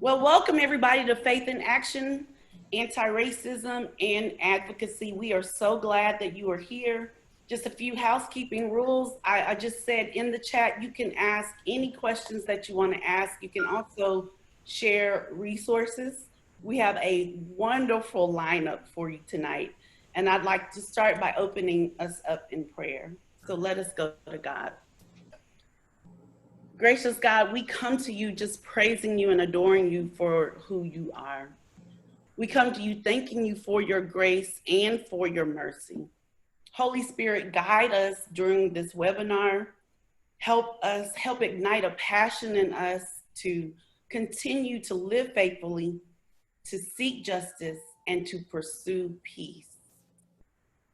Well, welcome everybody to Faith in Action, Anti-Racism and Advocacy. We are so glad that you are here. Just a few housekeeping rules. I just said in the chat, you can ask any questions that you want to ask. You can also share resources. We have a wonderful lineup for you tonight. And I'd like to start by opening us up in prayer. So let us go to God. Gracious God, we come to you just praising you and adoring you for who you are. We come to you thanking you for your grace and for your mercy. Holy Spirit, guide us during this webinar. Help ignite a passion in us to continue to live faithfully, to seek justice, and to pursue peace.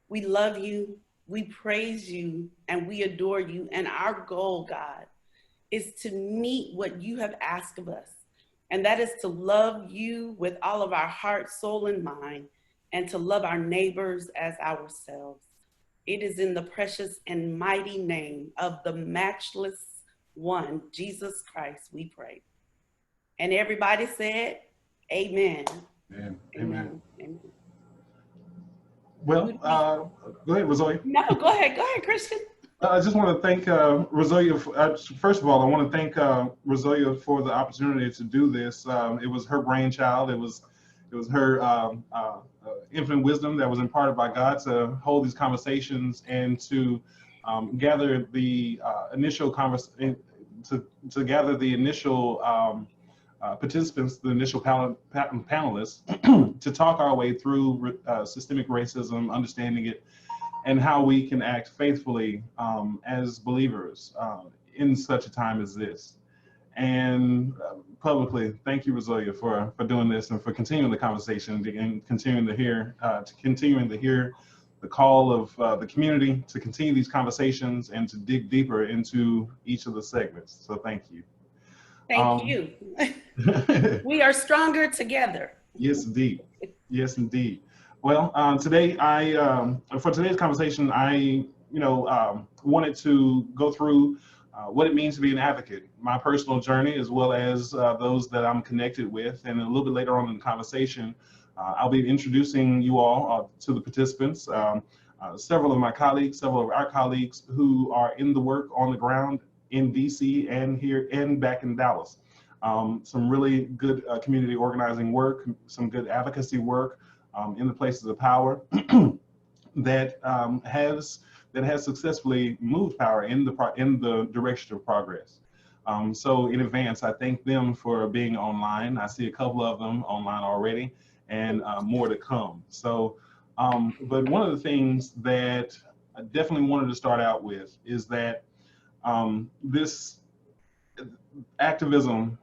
We love you, we praise you, and we adore you. And our goal, God, is to meet what you have asked of us. And that is to love you with all of our heart, soul, and mind, and to love our neighbors as ourselves. It is in the precious and mighty name of the matchless one, Jesus Christ, we pray. And everybody said, Amen. Amen. Amen. Amen. Well, go ahead, Rezolia. No, go ahead, Christian. I just want to thank Rezolia. First of all, I want to thank Rezolia for the opportunity to do this. It was her brainchild. It was her infinite wisdom that was imparted by God to hold these conversations and to gather the initial to gather the initial participants, the initial panelists, to talk our way through systemic racism, understanding it, and how we can act faithfully as believers in such a time as this. And publicly, thank you, Rezolia, for doing this and for continuing the conversation and continuing to hear the call of the community to continue these conversations and to dig deeper into each of the segments. So thank you. Thank you. We are stronger together. Yes, indeed. Yes, indeed. Well, today for today's conversation, I wanted to go through what it means to be an advocate, my personal journey, as well as those that I'm connected with. And a little bit later on in the conversation, I'll be introducing you all to the participants, several of our colleagues who are in the work on the ground in DC and here and back in Dallas. Some really good community organizing work, some good advocacy work in the places of power that has successfully moved power in the direction of progress. So in advance, I thank them for being online. I see a couple of them online already, and more to come. So, but one of the things that I definitely wanted to start out with is that this activism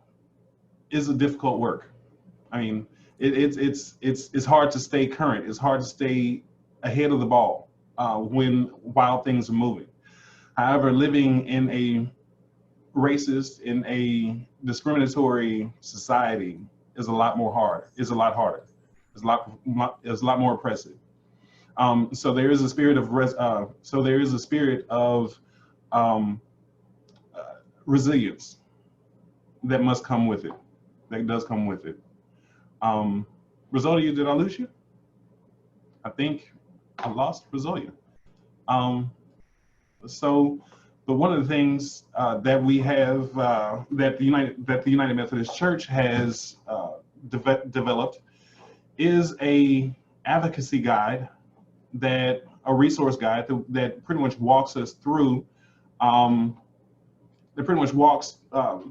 is a difficult work. I mean, it's hard to stay current. It's hard to stay ahead of the ball while things are moving. However, living in a racist, in a discriminatory society is a lot harder. It's a lot more oppressive. So there is a spirit of resilience that must come with it. That does come with it. Rezolia, did I lose you? I think I lost Rezolia. But one of the things that we have that the United Methodist Church has developed is a advocacy guide, a resource guide that pretty much walks us through. That pretty much walks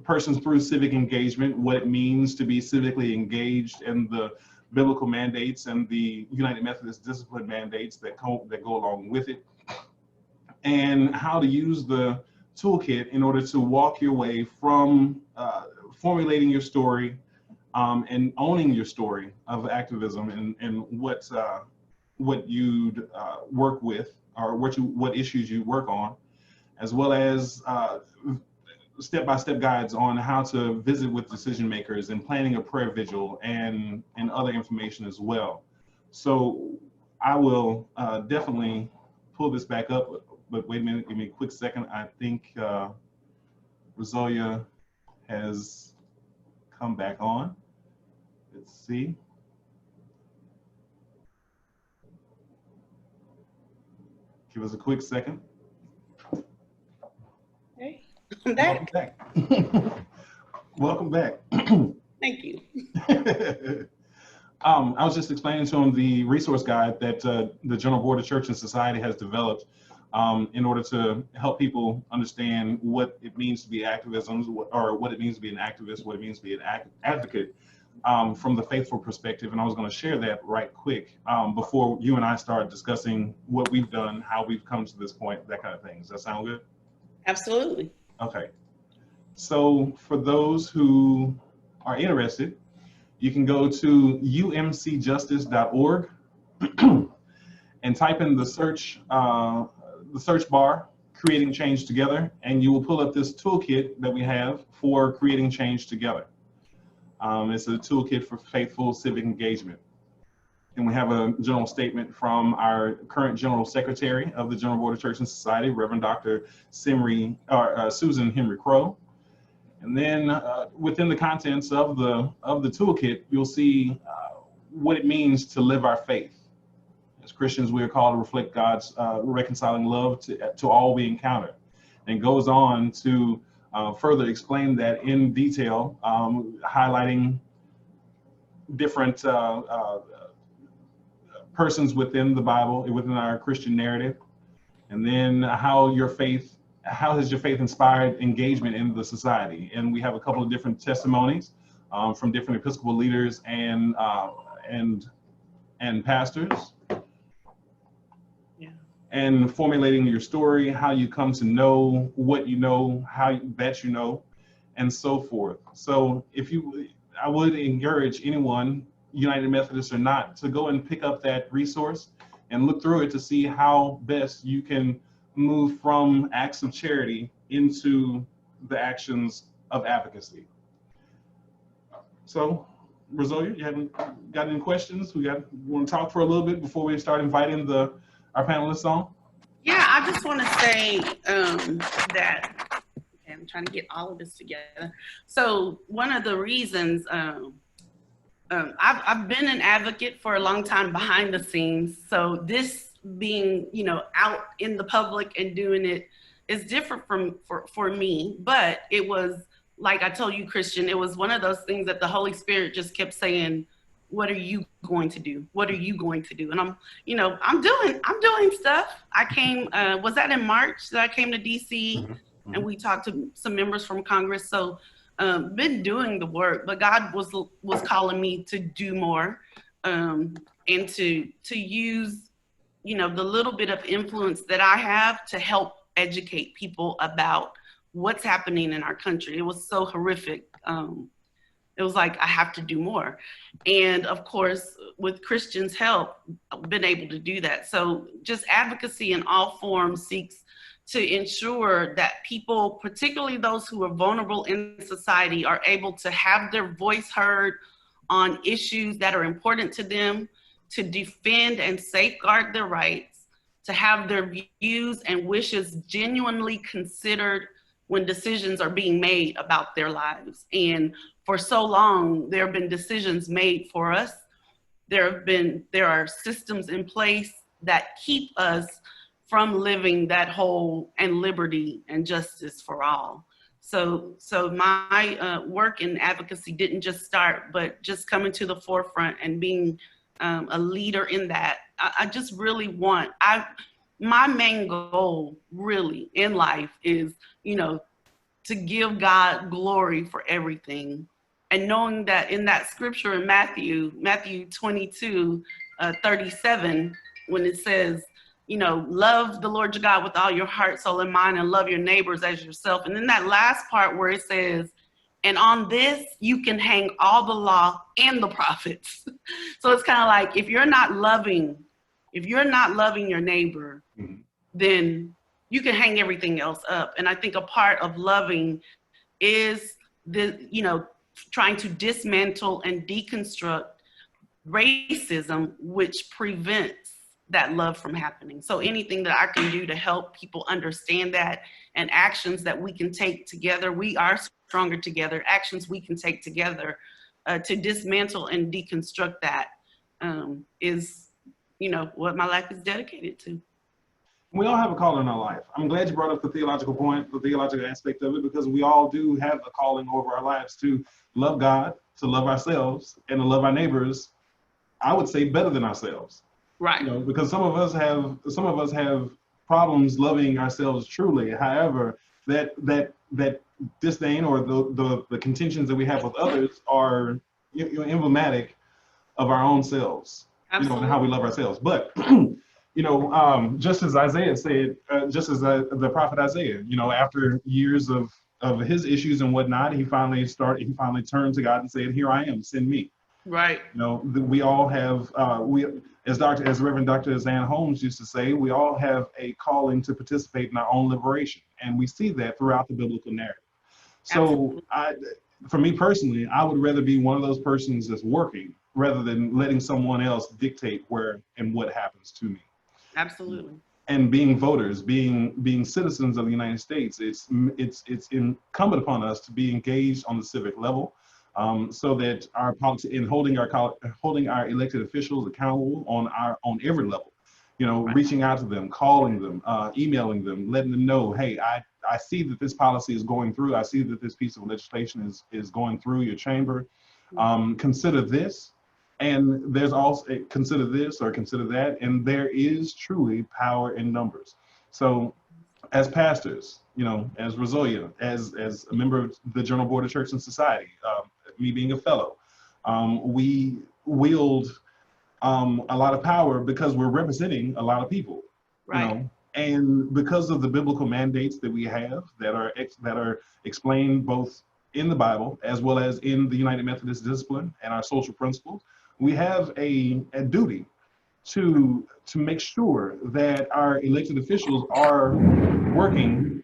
persons through civic engagement, what it means to be civically engaged, and the biblical mandates and the United Methodist discipline mandates that go along with it, and how to use the toolkit in order to walk your way from formulating your story and owning your story of activism and what you'd work with, or what issues you work on, as well as step-by-step guides on how to visit with decision makers and planning a prayer vigil and other information as well. So I will definitely pull this back up, but wait a minute, give me a quick second. I think Rezolia has come back on. Let's see. Give us a quick second. Hey, I'm back. Welcome back. Thank you. I was just explaining to him the resource guide that the General Board of Church and Society has developed in order to help people understand what it means to be activism, or what it means to be an activist, what it means to be an advocate from the faithful perspective. And I was going to share that right quick before you and I start discussing what we've done, how we've come to this point, that kind of thing. Does that sound good? Absolutely. Okay. So for those who are interested, you can go to umcjustice.org and type in the search bar, Creating Change Together, and you will pull up this toolkit that we have for creating change together. It's a toolkit for faithful civic engagement. And we have a general statement from our current General Secretary of the General Board of Church and Society, Reverend Dr. Susan Henry Crow. And then within the contents of the toolkit, you'll see what it means to live our faith. As Christians, we are called to reflect God's reconciling love to all we encounter. And goes on to further explain that in detail, highlighting different persons within the Bible, within our Christian narrative, and then how has your faith inspired engagement in the society. And we have a couple of different testimonies from different Episcopal leaders and pastors. And formulating your story, how you come to know what you know, that you know, and so forth. So I would encourage anyone, United Methodist or not, to go and pick up that resource and look through it to see how best you can move from acts of charity into the actions of advocacy. So, Rezolia, you haven't got any questions? We want to talk for a little bit before we start inviting our panelists on? Yeah, I just want to say that, okay, I'm trying to get all of this together. So one of the reasons I've been an advocate for a long time behind the scenes. So this being, out in the public and doing it is different for me. But it was, like I told you, Christian, it was one of those things that the Holy Spirit just kept saying, what are you going to do? What are you going to do? And I'm doing stuff. I came, was that in March that I came to DC and we talked to some members from Congress. So been doing the work, but God was calling me to do more and to use, the little bit of influence that I have to help educate people about what's happening in our country. It was so horrific. It was like, I have to do more. And of course, with Christians' help, I've been able to do that. So just advocacy in all forms seeks to ensure that people, particularly those who are vulnerable in society, are able to have their voice heard on issues that are important to them, to defend and safeguard their rights, to have their views and wishes genuinely considered when decisions are being made about their lives. And for so long, there have been decisions made for us. There are systems in place that keep us from living that whole and liberty and justice for all. So my work in advocacy didn't just start, but just coming to the forefront and being a leader in that. I just really want, my main goal really in life is, to give God glory for everything. And knowing that in that scripture in Matthew 22, 37, when it says, love the Lord your God with all your heart, soul, and mind, and love your neighbors as yourself. And then that last part where it says, and on this, you can hang all the law and the prophets. So it's kind of like, if you're not loving your neighbor, then you can hang everything else up. And I think a part of loving is trying to dismantle and deconstruct racism, which prevents that love from happening. So anything that I can do to help people understand that, and actions that we can take together, we are stronger together, actions we can take together to dismantle and deconstruct that is, what my life is dedicated to. We all have a calling in our life. I'm glad you brought up the theological point, the theological aspect of it, because we all do have a calling over our lives to love God, to love ourselves, and to love our neighbors, I would say better than ourselves. Right. Because some of us have problems loving ourselves truly. However, that disdain or the contentions that we have with others are emblematic of our own selves. Absolutely. And how we love ourselves. But just as Isaiah said, just as the prophet Isaiah, after years of his issues and whatnot, he finally turned to God and said, "Here I am, send me." Right. We all have, as Reverend Dr. Zan Holmes used to say, we all have a calling to participate in our own liberation, and we see that throughout the biblical narrative. So, for me personally, I would rather be one of those persons that's working rather than letting someone else dictate where and what happens to me. Absolutely. And being voters, being citizens of the United States, it's incumbent upon us to be engaged on the civic level, so that our politics in holding our elected officials accountable on every level. Right. Reaching out to them, calling them, emailing them, letting them know, hey, I see that this policy is going through. I see that this piece of legislation is going through your chamber. Consider this. And there's also consider this or consider that, and there is truly power in numbers. So, as pastors, as Rezolia, as a member of the General Board of Church and Society, me being a fellow, we wield a lot of power because we're representing a lot of people. Right. And because of the biblical mandates that we have that are explained both in the Bible as well as in the United Methodist discipline and our social principles. We have a duty to make sure that our elected officials are working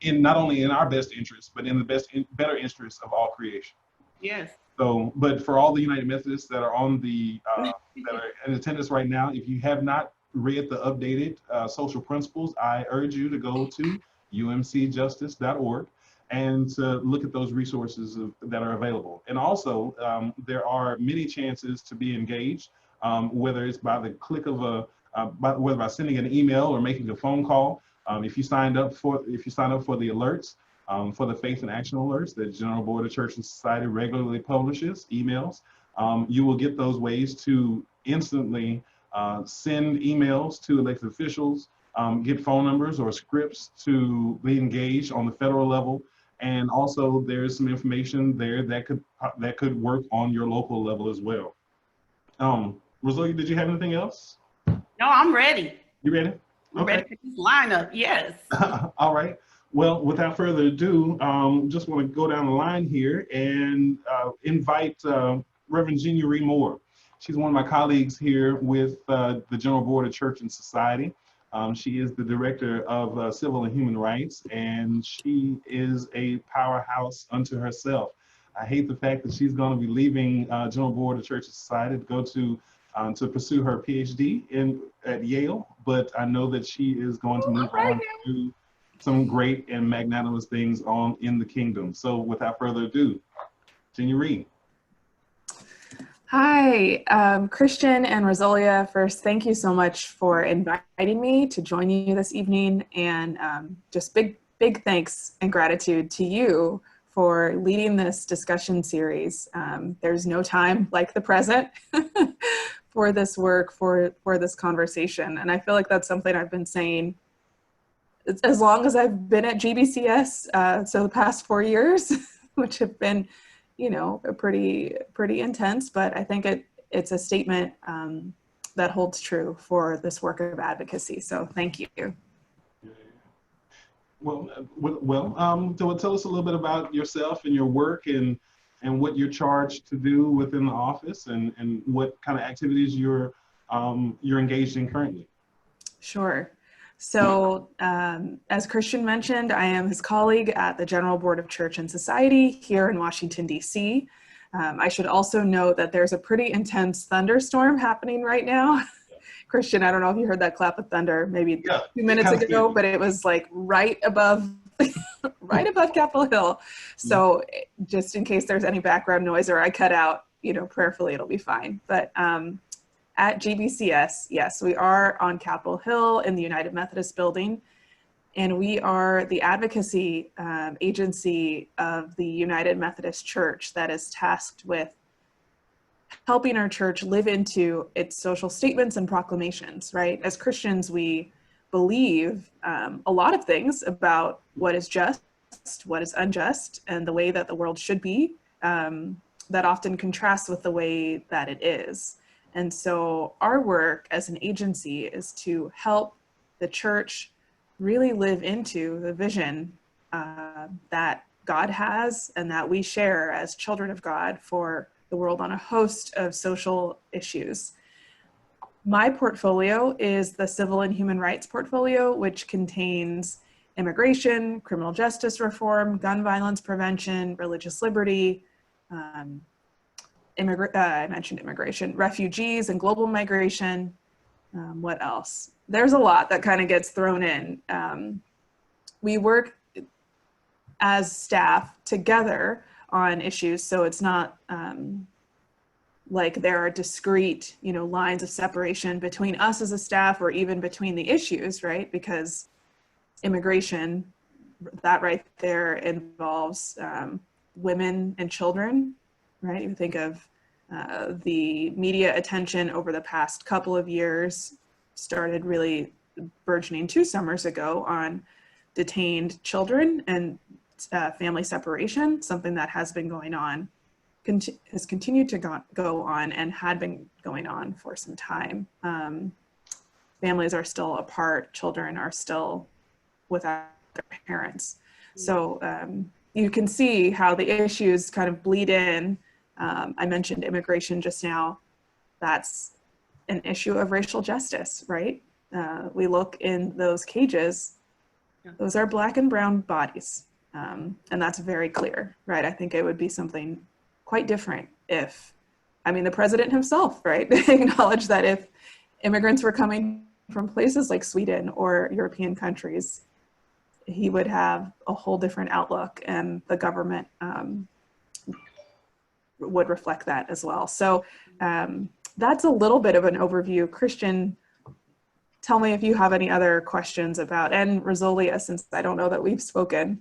in not only in our best interest, but in the better interest of all creation. Yes. So, but for all the United Methodists that are on the that are in attendance right now, if you have not read the updated social principles, I urge you to go to umcjustice.org. and to look at those resources that are available. And also, there are many chances to be engaged, whether it's by the click of whether by sending an email or making a phone call. If you sign up for the alerts, for the Faith and Action alerts that General Board of Church and Society regularly publishes, emails, you will get those ways to instantly send emails to elected officials, get phone numbers or scripts to be engaged on the federal level. And also there's some information there that could work on your local level as well. Rezolia, did you have anything else? No, I'm ready. You ready? I'm ready for this lineup, yes. All right. Well, without further ado, just want to go down the line here and invite Reverend Jeannie Ree Moore. She's one of my colleagues here with the General Board of Church and Society. She is the Director of Civil and Human Rights, and she is a powerhouse unto herself. I hate the fact that she's going to be leaving General Board of Church and Society to go to pursue her PhD at Yale, but I know that she is going to move on to do some great and magnanimous things in the kingdom. So without further ado, Jeannie Ree. Hi, Christian and Rezolia. First, thank you so much for inviting me to join you this evening, and just big thanks and gratitude to you for leading this discussion series. There's no time like the present for this work, for this conversation, and I feel like that's something I've been saying as long as I've been at GBCS, so the past 4 years, which have been pretty intense, but I think it's a statement that holds true for this work of advocacy. So thank you. Well, tell us a little bit about yourself and your work and what you're charged to do within the office and what kind of activities you're engaged in currently. Sure. So as Christian mentioned, I am his colleague at the General Board of Church and Society here in Washington, D.C. I should also note that there's a pretty intense thunderstorm happening right now Christian, I don't know if you heard that clap of thunder maybe Yeah, 2 minutes kind of ago, scared but it was like right above, right above Capitol Hill. So just in case there's any background noise or I cut out, you know, prayerfully it'll be fine. But at GBCS, yes, we are on Capitol Hill in the United Methodist Building, and we are the advocacy agency of the United Methodist Church that is tasked with helping our church live into its social statements and proclamations, right? As Christians, we believe a lot of things about what is just, what is unjust, and the way that the world should be, that often contrasts with the way that it is. And so our work as an agency is to help the church really live into the vision that God has and that we share as children of God for the world on a host of social issues. My portfolio is the Civil and Human Rights portfolio, which contains immigration, criminal justice reform, gun violence prevention, religious liberty, I mentioned immigration, refugees and global migration. What else? There's a lot that kind of gets thrown in. We work as staff together on issues, so it's not like there are discrete, you know, lines of separation between us as a staff or even between the issues, right? Because immigration, that right there involves women and children, right? You think of the media attention over the past couple of years started really burgeoning 2 summers ago on detained children and family separation, something that has been going on, has continued to go on and had been going on for some time. Families are still apart, children are still without their parents. So you can see how the issues kind of bleed in. I mentioned immigration just now. That's an issue of racial justice, right? We look in those cages, those are Black and brown bodies. And that's very clear, right? I think it would be something quite different if, I mean, the president himself, right, acknowledged that if immigrants were coming from places like Sweden or European countries, he would have a whole different outlook, and the government would reflect that as well. So that's a little bit of an overview. Christian, tell me if you have any other questions about, and Rezolia, since I don't know that we've spoken.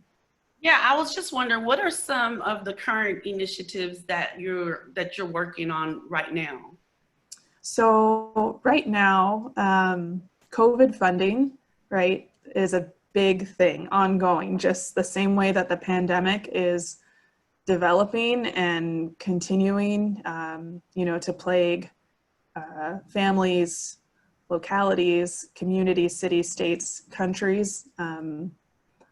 Yeah, I was just wondering, what are some of the current initiatives that you're working on right now? So right now, COVID funding, right, is a big thing ongoing, just the same way that the pandemic is developing and continuing, you know, to plague families, localities, communities, cities, states, countries.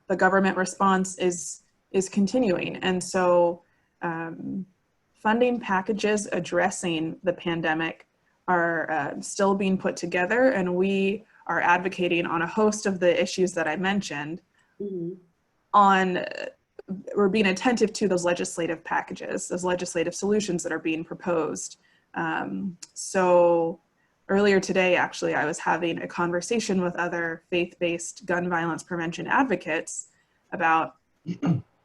The government response is continuing. And so funding packages addressing the pandemic are still being put together, and we are advocating on a host of the issues that I mentioned. We're being attentive to those legislative packages, those legislative solutions that are being proposed. So earlier today, actually, I was having a conversation with other faith-based gun violence prevention advocates about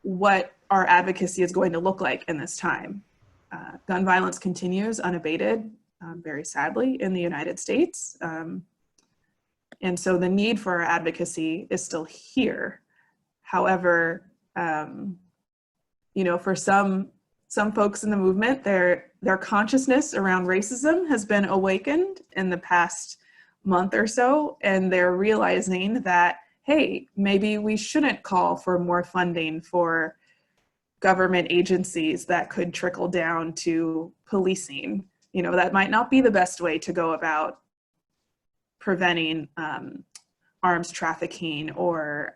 what our advocacy is going to look like in this time. Gun violence continues unabated, very sadly, in the United States. And so the need for our advocacy is still here. However, you know, for some folks in the movement, their consciousness around racism has been awakened in the past month or so, and they're realizing that, hey, maybe we shouldn't call for more funding for government agencies that could trickle down to policing. You know, that might not be the best way to go about preventing arms trafficking or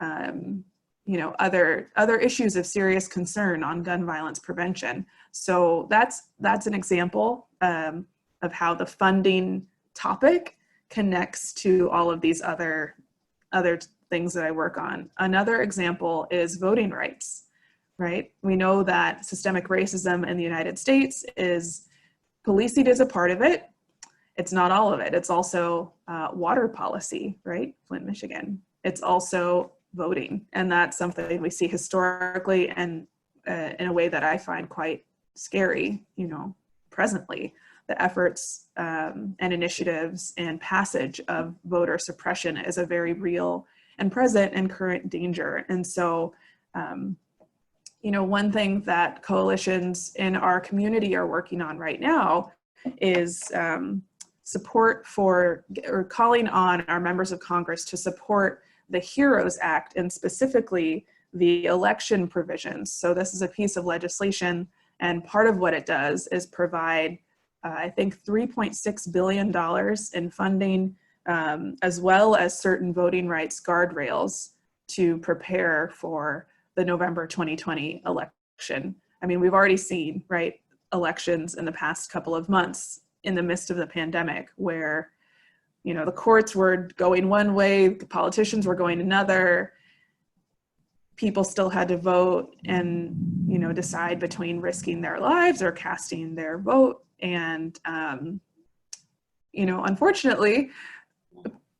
you know, other issues of serious concern on gun violence prevention. So that's an example of how the funding topic connects to all of these other things that I work on. Another example is voting rights, right? We know that systemic racism in the United States is, policing is a part of it, it's not all of it. It's also water policy, right? Flint, Michigan. It's also voting. And that's something we see historically and in a way that I find quite scary, you know, presently. The efforts and initiatives and passage of voter suppression is a very real and present and current danger. And so, you know, one thing that coalitions in our community are working on right now is support for, or calling on our members of Congress to support the HEROES Act, and specifically the election provisions. So this is a piece of legislation, and part of what it does is provide, I think, $3.6 billion in funding, as well as certain voting rights guardrails to prepare for the November 2020 election. I mean, we've already seen, right, elections in the past couple of months in the midst of the pandemic where, you know, the courts were going one way, the politicians were going another, people still had to vote and, you know, decide between risking their lives or casting their vote. And, you know, unfortunately,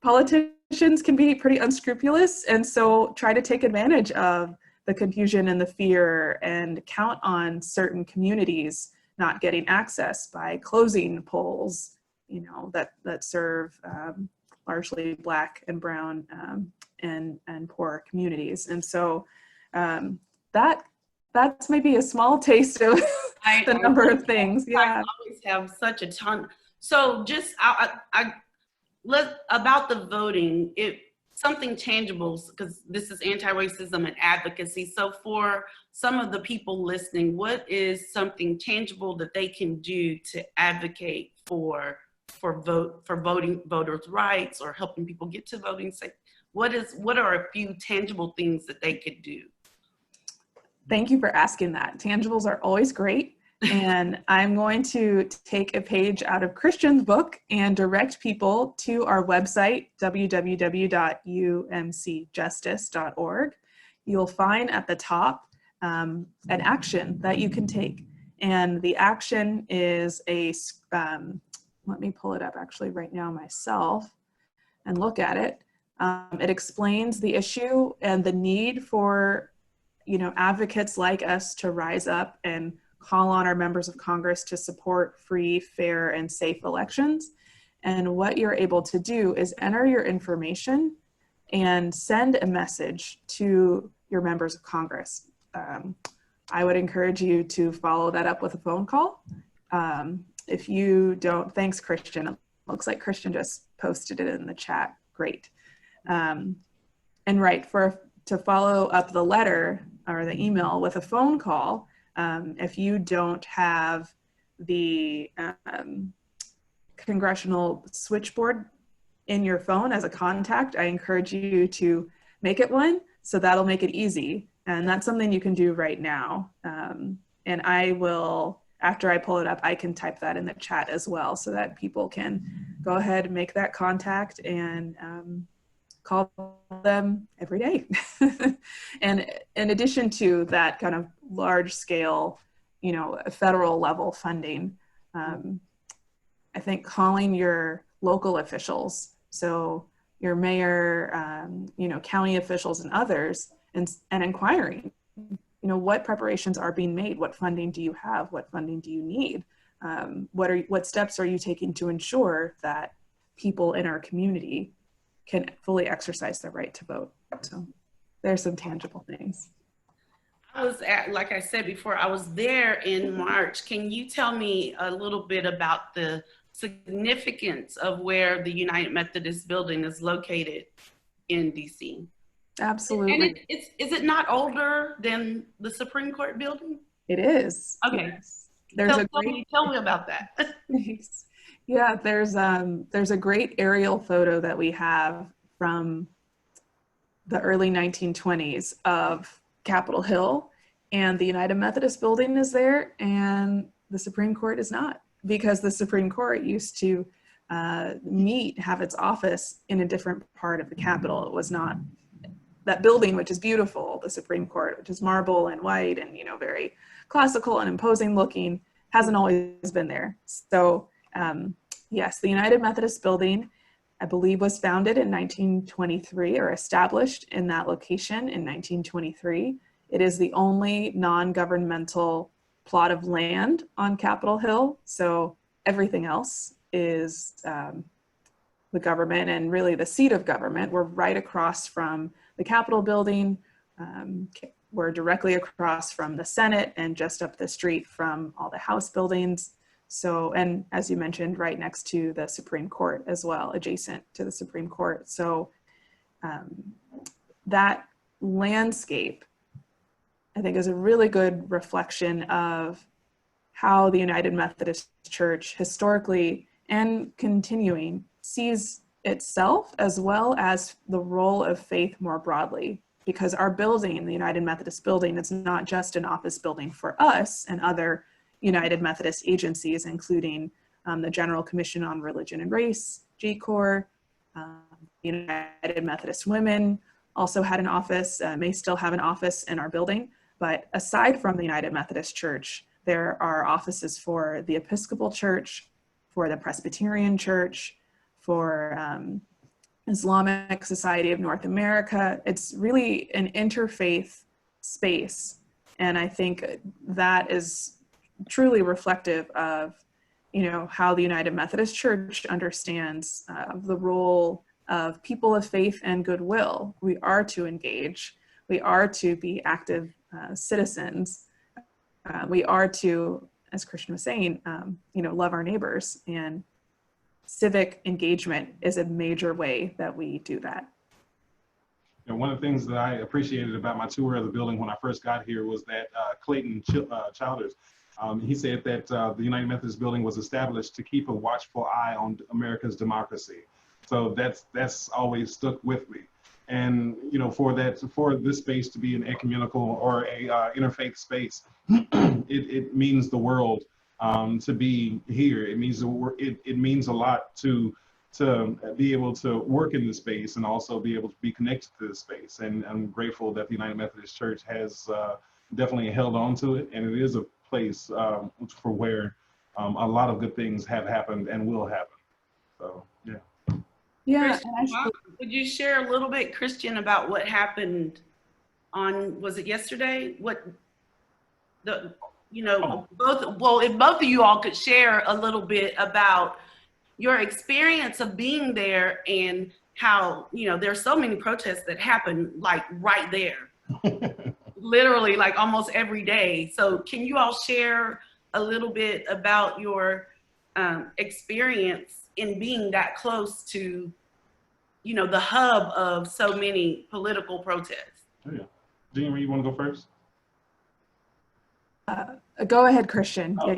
politicians can be pretty unscrupulous, and so try to take advantage of the confusion and the fear and count on certain communities not getting access by closing polls, you know, that serve largely Black and Brown and poor communities. And so that's maybe a small taste of the number of things. Yeah, I always have such a ton. So just about the voting, something tangible, because this is anti-racism and advocacy. So for some of the people listening, what is something tangible that they can do to advocate for voters' rights, or helping people get to voting? What are a few tangible things that they could do? Thank you for asking that. Tangibles are always great. And I'm going to take a page out of Christian's book and direct people to our website, www.umcjustice.org. You'll find at the top an action that you can take. And the action is let me pull it up actually right now myself and look at it. It explains the issue and the need for, you know, advocates like us to rise up and call on our members of Congress to support free, fair, and safe elections. And what you're able to do is enter your information and send a message to your members of Congress. I would encourage you to follow that up with a phone call. If you don't, thanks, Christian. It looks like Christian just posted it in the chat. Great. And right, to follow up the letter or the email with a phone call, if you don't have the congressional switchboard in your phone as a contact, I encourage you to make it one, so that'll make it easy. And that's something you can do right now. And I will, after I pull it up, I can type that in the chat as well, so that people can go ahead and make that contact and call them every day. And in addition to that kind of large scale, you know, federal level funding, I think calling your local officials, so your mayor, you know, county officials and others, and inquiring, you know, what preparations are being made? What funding do you have? What funding do you need? What steps are you taking to ensure that people in our community can fully exercise their right to vote? So there's some tangible things. Like I said before, I was there in March. Can you tell me a little bit about the significance of where the United Methodist Building is located in DC? Absolutely. And is it not older than the Supreme Court building? It is. Okay. Yes. Tell me about that. Yeah, there's a great aerial photo that we have from the early 1920s of Capitol Hill, and the United Methodist Building is there, and the Supreme Court is not, because the Supreme Court used to have its office in a different part of the Capitol. It was not that building, which is beautiful, the Supreme Court, which is marble and white and, you know, very classical and imposing looking, hasn't always been there. So Yes, the United Methodist Building, I believe, was founded in 1923 or established in that location in 1923. It is the only non-governmental plot of land on Capitol Hill. So everything else is the government and really the seat of government. We're right across from the Capitol building. We're directly across from the Senate and just up the street from all the House buildings. So, and as you mentioned, right next to the Supreme Court as well, adjacent to the Supreme Court. So that landscape, I think, is a really good reflection of how the United Methodist Church historically and continuing sees itself, as well as the role of faith more broadly. Because our building, the United Methodist Building, it's not just an office building for us and other United Methodist agencies, including the General Commission on Religion and Race, GCOR, United Methodist Women also had an office, may still have an office in our building. But aside from the United Methodist Church, there are offices for the Episcopal Church, for the Presbyterian Church, for Islamic Society of North America. It's really an interfaith space. And I think that is truly reflective of, you know, how the United Methodist Church understands the role of people of faith and goodwill. We are to engage. We are to be active citizens. We are to, as Christian was saying, you know, love our neighbors, and civic engagement is a major way that we do that. And one of the things that I appreciated about my tour of the building when I first got here was that Clayton Childers, he said that the United Methodist Building was established to keep a watchful eye on America's democracy. So that's always stuck with me. And you know, for this space to be an ecumenical or a interfaith space, it means the world to be here. It means it means a lot to be able to work in this space and also be able to be connected to this space. And I'm grateful that the United Methodist Church has definitely held on to it, and it is a place for where a lot of good things have happened and will happen. So yeah. Yeah. Would you share a little bit, Christian, about what happened on, was it yesterday? What the, you know, if both of you all could share a little bit about your experience of being there and how, you know, there's so many protests that happen like right there, literally like almost every day. So can you all share a little bit about your experience in being that close to, you know, the hub of so many political protests? Oh, yeah. Jean, you want to go first? Go ahead, Christian. Oh.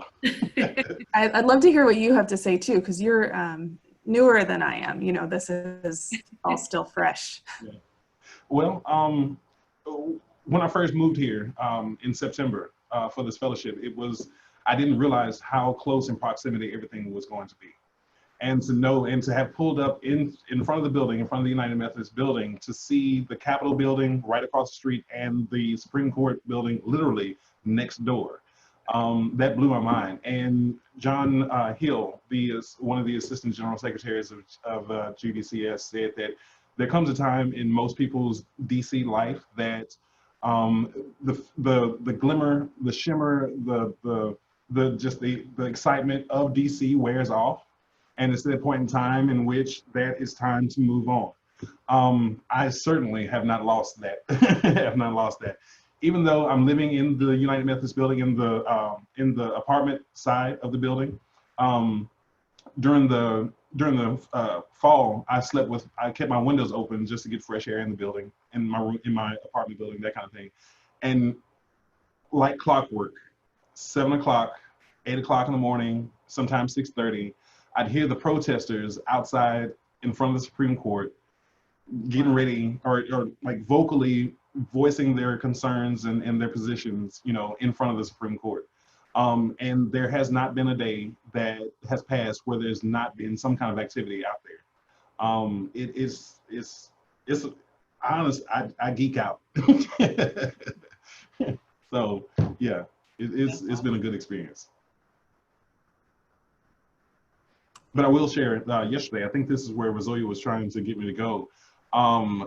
I'd love to hear what you have to say too, because you're newer than I am. You know, this is all still fresh. Yeah. Well, when I first moved here in September for this fellowship, I didn't realize how close in proximity everything was going to be. And to know and to have pulled up in front of the building, in front of the United Methodist Building, to see the Capitol building right across the street and the Supreme Court building literally next door. That blew my mind. And John Hill, one of the Assistant General Secretaries of GBCS, said that there comes a time in most people's DC life that the glimmer, the shimmer, the excitement of DC wears off. And it's that point in time in which that is time to move on. I certainly have not lost that. have not lost that. Even though I'm living in the United Methodist Building in the apartment side of the building, during the fall, I kept my windows open just to get fresh air in the building, in my apartment building, that kind of thing. And like clockwork, 7 o'clock, 8 o'clock in the morning, sometimes 6:30, I'd hear the protesters outside in front of the Supreme Court getting ready or like vocally voicing their concerns and their positions, you know, in front of the Supreme Court. And there has not been a day that has passed where there's not been some kind of activity out there. It's honest, I geek out. So yeah, it's been a good experience. but I will share yesterday, I think this is where Rezolia was trying to get me to go.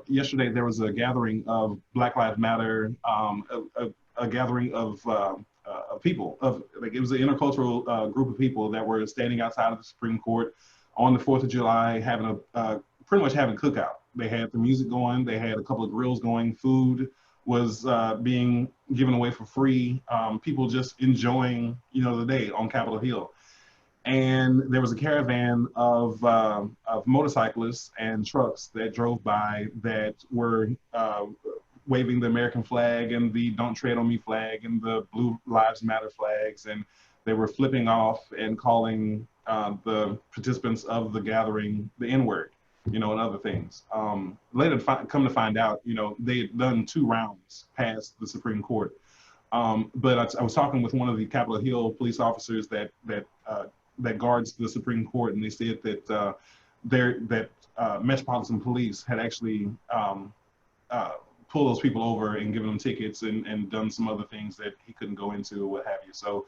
Yesterday, there was a gathering of Black Lives Matter, a gathering of people, like it was an intercultural group of people that were standing outside of the Supreme Court on the 4th of July, having pretty much having a cookout. They had the music going, they had a couple of grills going, food was being given away for free, people just enjoying, the day on Capitol Hill. And there was a caravan of motorcyclists and trucks that drove by that were waving the American flag and the Don't Tread on Me flag and the Blue Lives Matter flags. And they were flipping off and calling the participants of the gathering the N-word, and other things. Later, come to find out, they had done 2 rounds past the Supreme Court. But I was talking with one of the Capitol Hill police officers that guards the Supreme Court, and they said that Metropolitan Police had actually pulled those people over and given them tickets and done some other things that he couldn't go into or what have you. So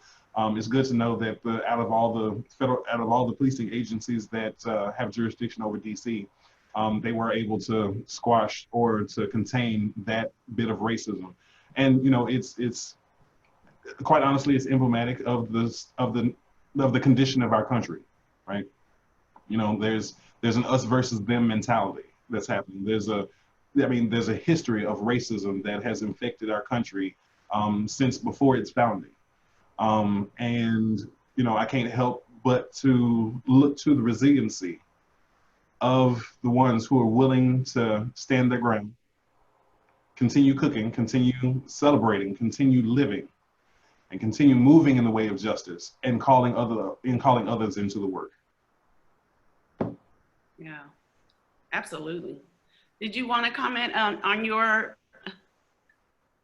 it's good to know that out of all the policing agencies that have jurisdiction over DC, they were able to squash or to contain that bit of racism. And it's quite honestly, it's emblematic of the condition of our country, right? There's an us versus them mentality that's happening. There's a history of racism that has infected our country since before its founding. And I can't help but to look to the resiliency of the ones who are willing to stand their ground, continue cooking, continue celebrating, continue living, and continue moving in the way of justice and calling others into the work. Yeah, absolutely. Did you want to comment on your?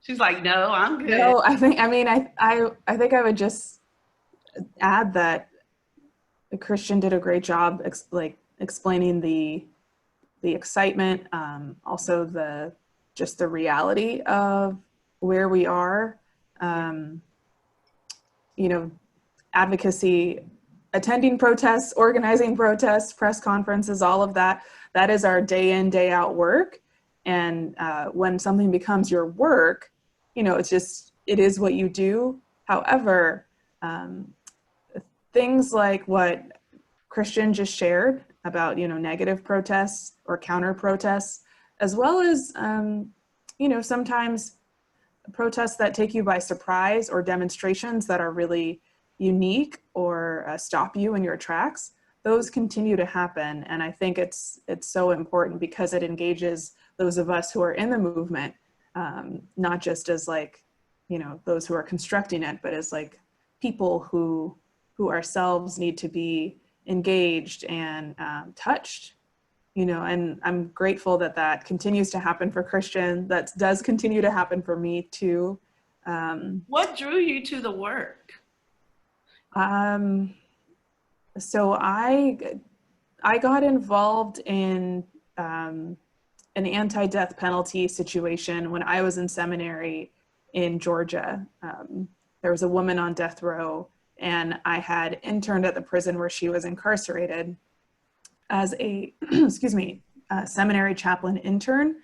She's like, no, I'm good. No, I think I would just add that Christian did a great job explaining the excitement, also the reality of where we are. Advocacy, attending protests, organizing protests, press conferences, all of that is our day in, day out work. And when something becomes your work, it is what you do. However, things like what Christian just shared about, negative protests or counter protests, as well as, sometimes protests that take you by surprise or demonstrations that are really unique or stop you in your tracks, those continue to happen. And I think it's so important because it engages those of us who are in the movement, not just as those who are constructing it, but as people who ourselves need to be engaged and touched, and I'm grateful that continues to happen for Christian. That does continue to happen for me too. What drew you to the work? So I got involved in an anti-death penalty situation when I was in seminary in Georgia. There was a woman on death row, and I had interned at the prison where she was incarcerated as a seminary chaplain intern.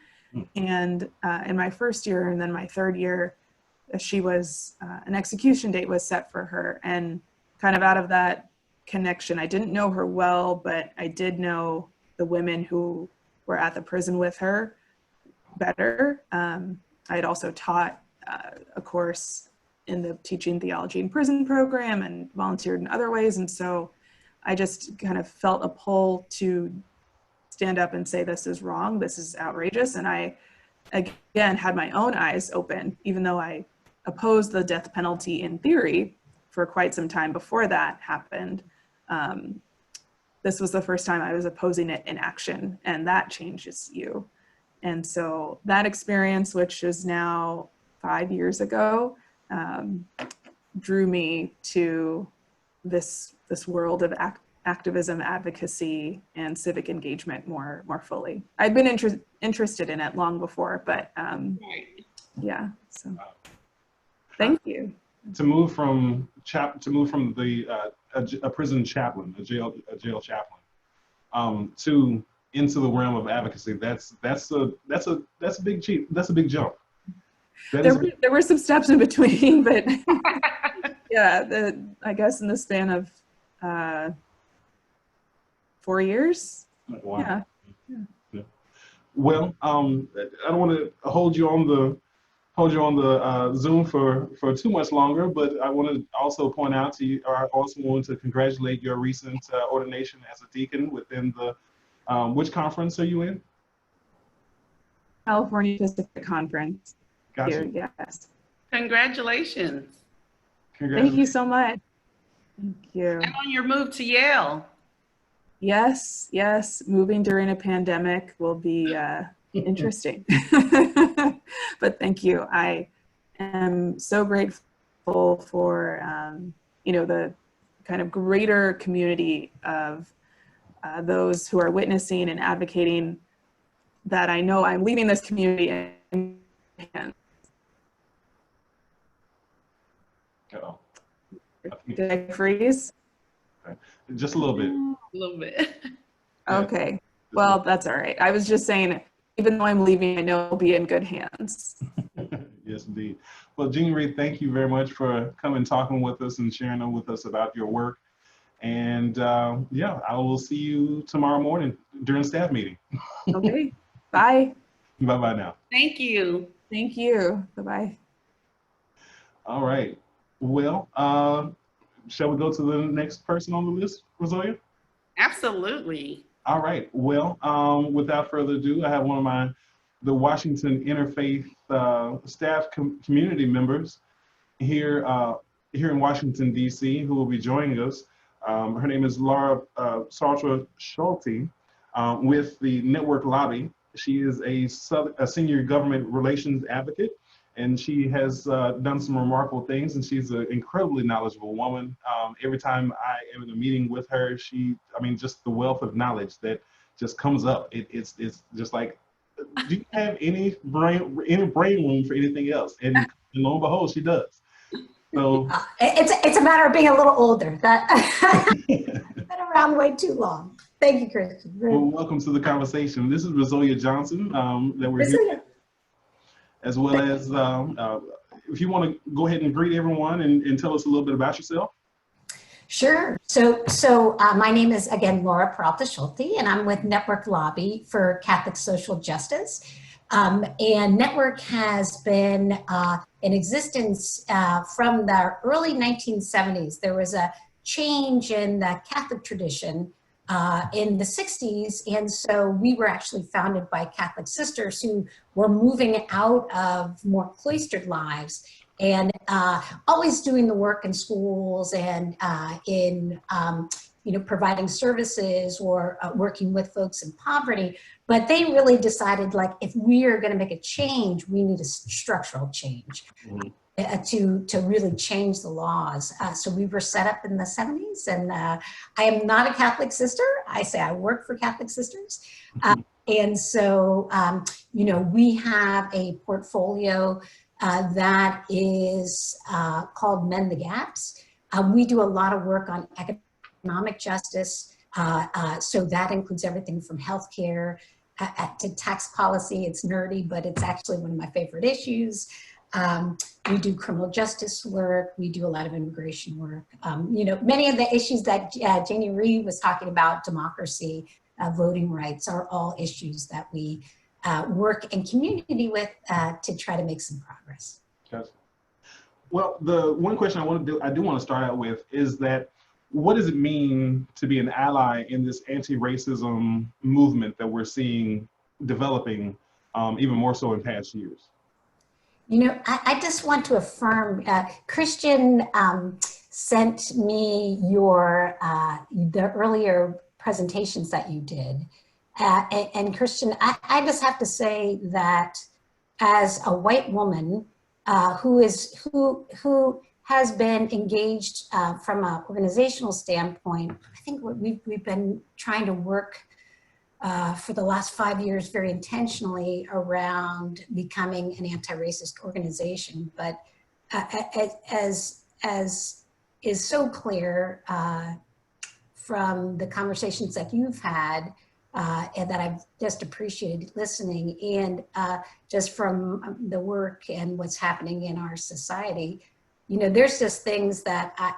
And in my first year and then my third year, she was an execution date was set for her. And kind of out of that connection, I didn't know her well, but I did know the women who were at the prison with her better. I had also taught a course in the Teaching Theology in Prison program and volunteered in other ways. And so I just kind of felt a pull to stand up and say, this is wrong, this is outrageous. And I, again, had my own eyes open, even though I opposed the death penalty in theory for quite some time before that happened. This was the first time I was opposing it in action, and that changes you. And so that experience, which is now 5 years ago, drew me to this world of activism, advocacy, and civic engagement more fully. I'd been interested in it long before, but Right. yeah. So thank you. to move from a prison chaplain, a jail chaplain, to into the realm of advocacy. That's a big jump. There were some steps in between, but yeah, I guess in the span of 4 years. Wow. Yeah. Well, I don't want to hold you on the Zoom for too much longer, but I want to also point out to you, or I also want to congratulate your recent ordination as a deacon within the, which conference are you in? California Pacific Conference. Gotcha. Here, yes. Congratulations. Thank you so much. Thank you. And on your move to Yale. Yes, moving during a pandemic will be interesting. But thank you. I am so grateful for the kind of greater community of those who are witnessing and advocating, that I know I'm leaving this community in hands. Did I freeze? Just a little bit. A little bit. Okay. Well, that's all right. I was just saying, even though I'm leaving, I know I'll be in good hands. Yes, indeed. Well, Jean Marie, thank you very much for coming, talking with us and sharing with us about your work. And yeah, I will see you tomorrow morning during staff meeting. Okay. Bye. Bye-bye now. Thank you. Thank you. Bye-bye. All right. Well, shall we go to the next person on the list, Rezolia? Absolutely. All right. Well, without further ado, I have one of the Washington Interfaith staff community members here in Washington, D.C., who will be joining us. Her name is Laura Sartre Schulte with the Network Lobby. She is a senior government relations advocate, and she has done some remarkable things, and she's an incredibly knowledgeable woman. Every time I am in a meeting with her, just the wealth of knowledge that just comes up. It's just like, do you have any brain room for anything else? And lo and behold, she does. So it's a matter of being a little older. Been around way too long. Thank you, Christian. Well, welcome to the conversation. This is Rezolia Johnson that we're here, as well as if you want to go ahead and greet everyone and tell us a little bit about yourself. Sure. So my name is, again, Laura Peralta Schulte, and I'm with Network Lobby for Catholic Social Justice. And Network has been in existence from the early 1970s. There was a change in the Catholic tradition in the 60s. And so we were actually founded by Catholic sisters who were moving out of more cloistered lives and always doing the work in schools and in providing services or working with folks in poverty. But they really decided, like, if we are going to make a change, we need a structural change. To really change the laws. So we were set up in the 70s, and I am not a Catholic sister. I say I work for Catholic sisters. And so, we have a portfolio that is called Mend the Gaps. We do a lot of work on economic justice. So that includes everything from healthcare to tax policy. It's nerdy, but it's actually one of my favorite issues. We do criminal justice work. We do a lot of immigration work. Many of the issues that Janie Reed was talking about, democracy, voting rights, are all issues that we work in community with to try to make some progress. Gotcha. Well, the one question I do want to start out with is that, what does it mean to be an ally in this anti-racism movement that we're seeing developing even more so in past years? I just want to affirm, Christian sent me the earlier presentations that you did. And Christian, I just have to say that as a white woman who has been engaged from an organizational standpoint, I think we've been trying to work for the last 5 years very intentionally around becoming an anti-racist organization. But as is so clear from the conversations that you've had, and that I've just appreciated listening, and just from the work and what's happening in our society, you know, there's just things that I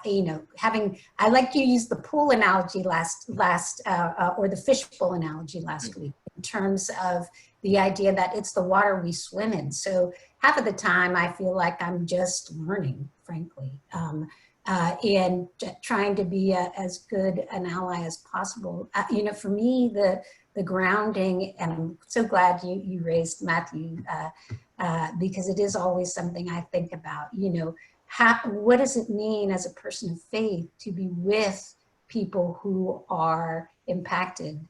like you used the pool analogy or the fishbowl analogy last week, in terms of the idea that it's the water we swim in. So half of the time I feel like I'm just learning, frankly, and trying to be as good an ally as possible. You know, for me, the grounding, and I'm so glad you raised Matthew, because it is always something I think about, you know, what does it mean as a person of faith to be with people who are impacted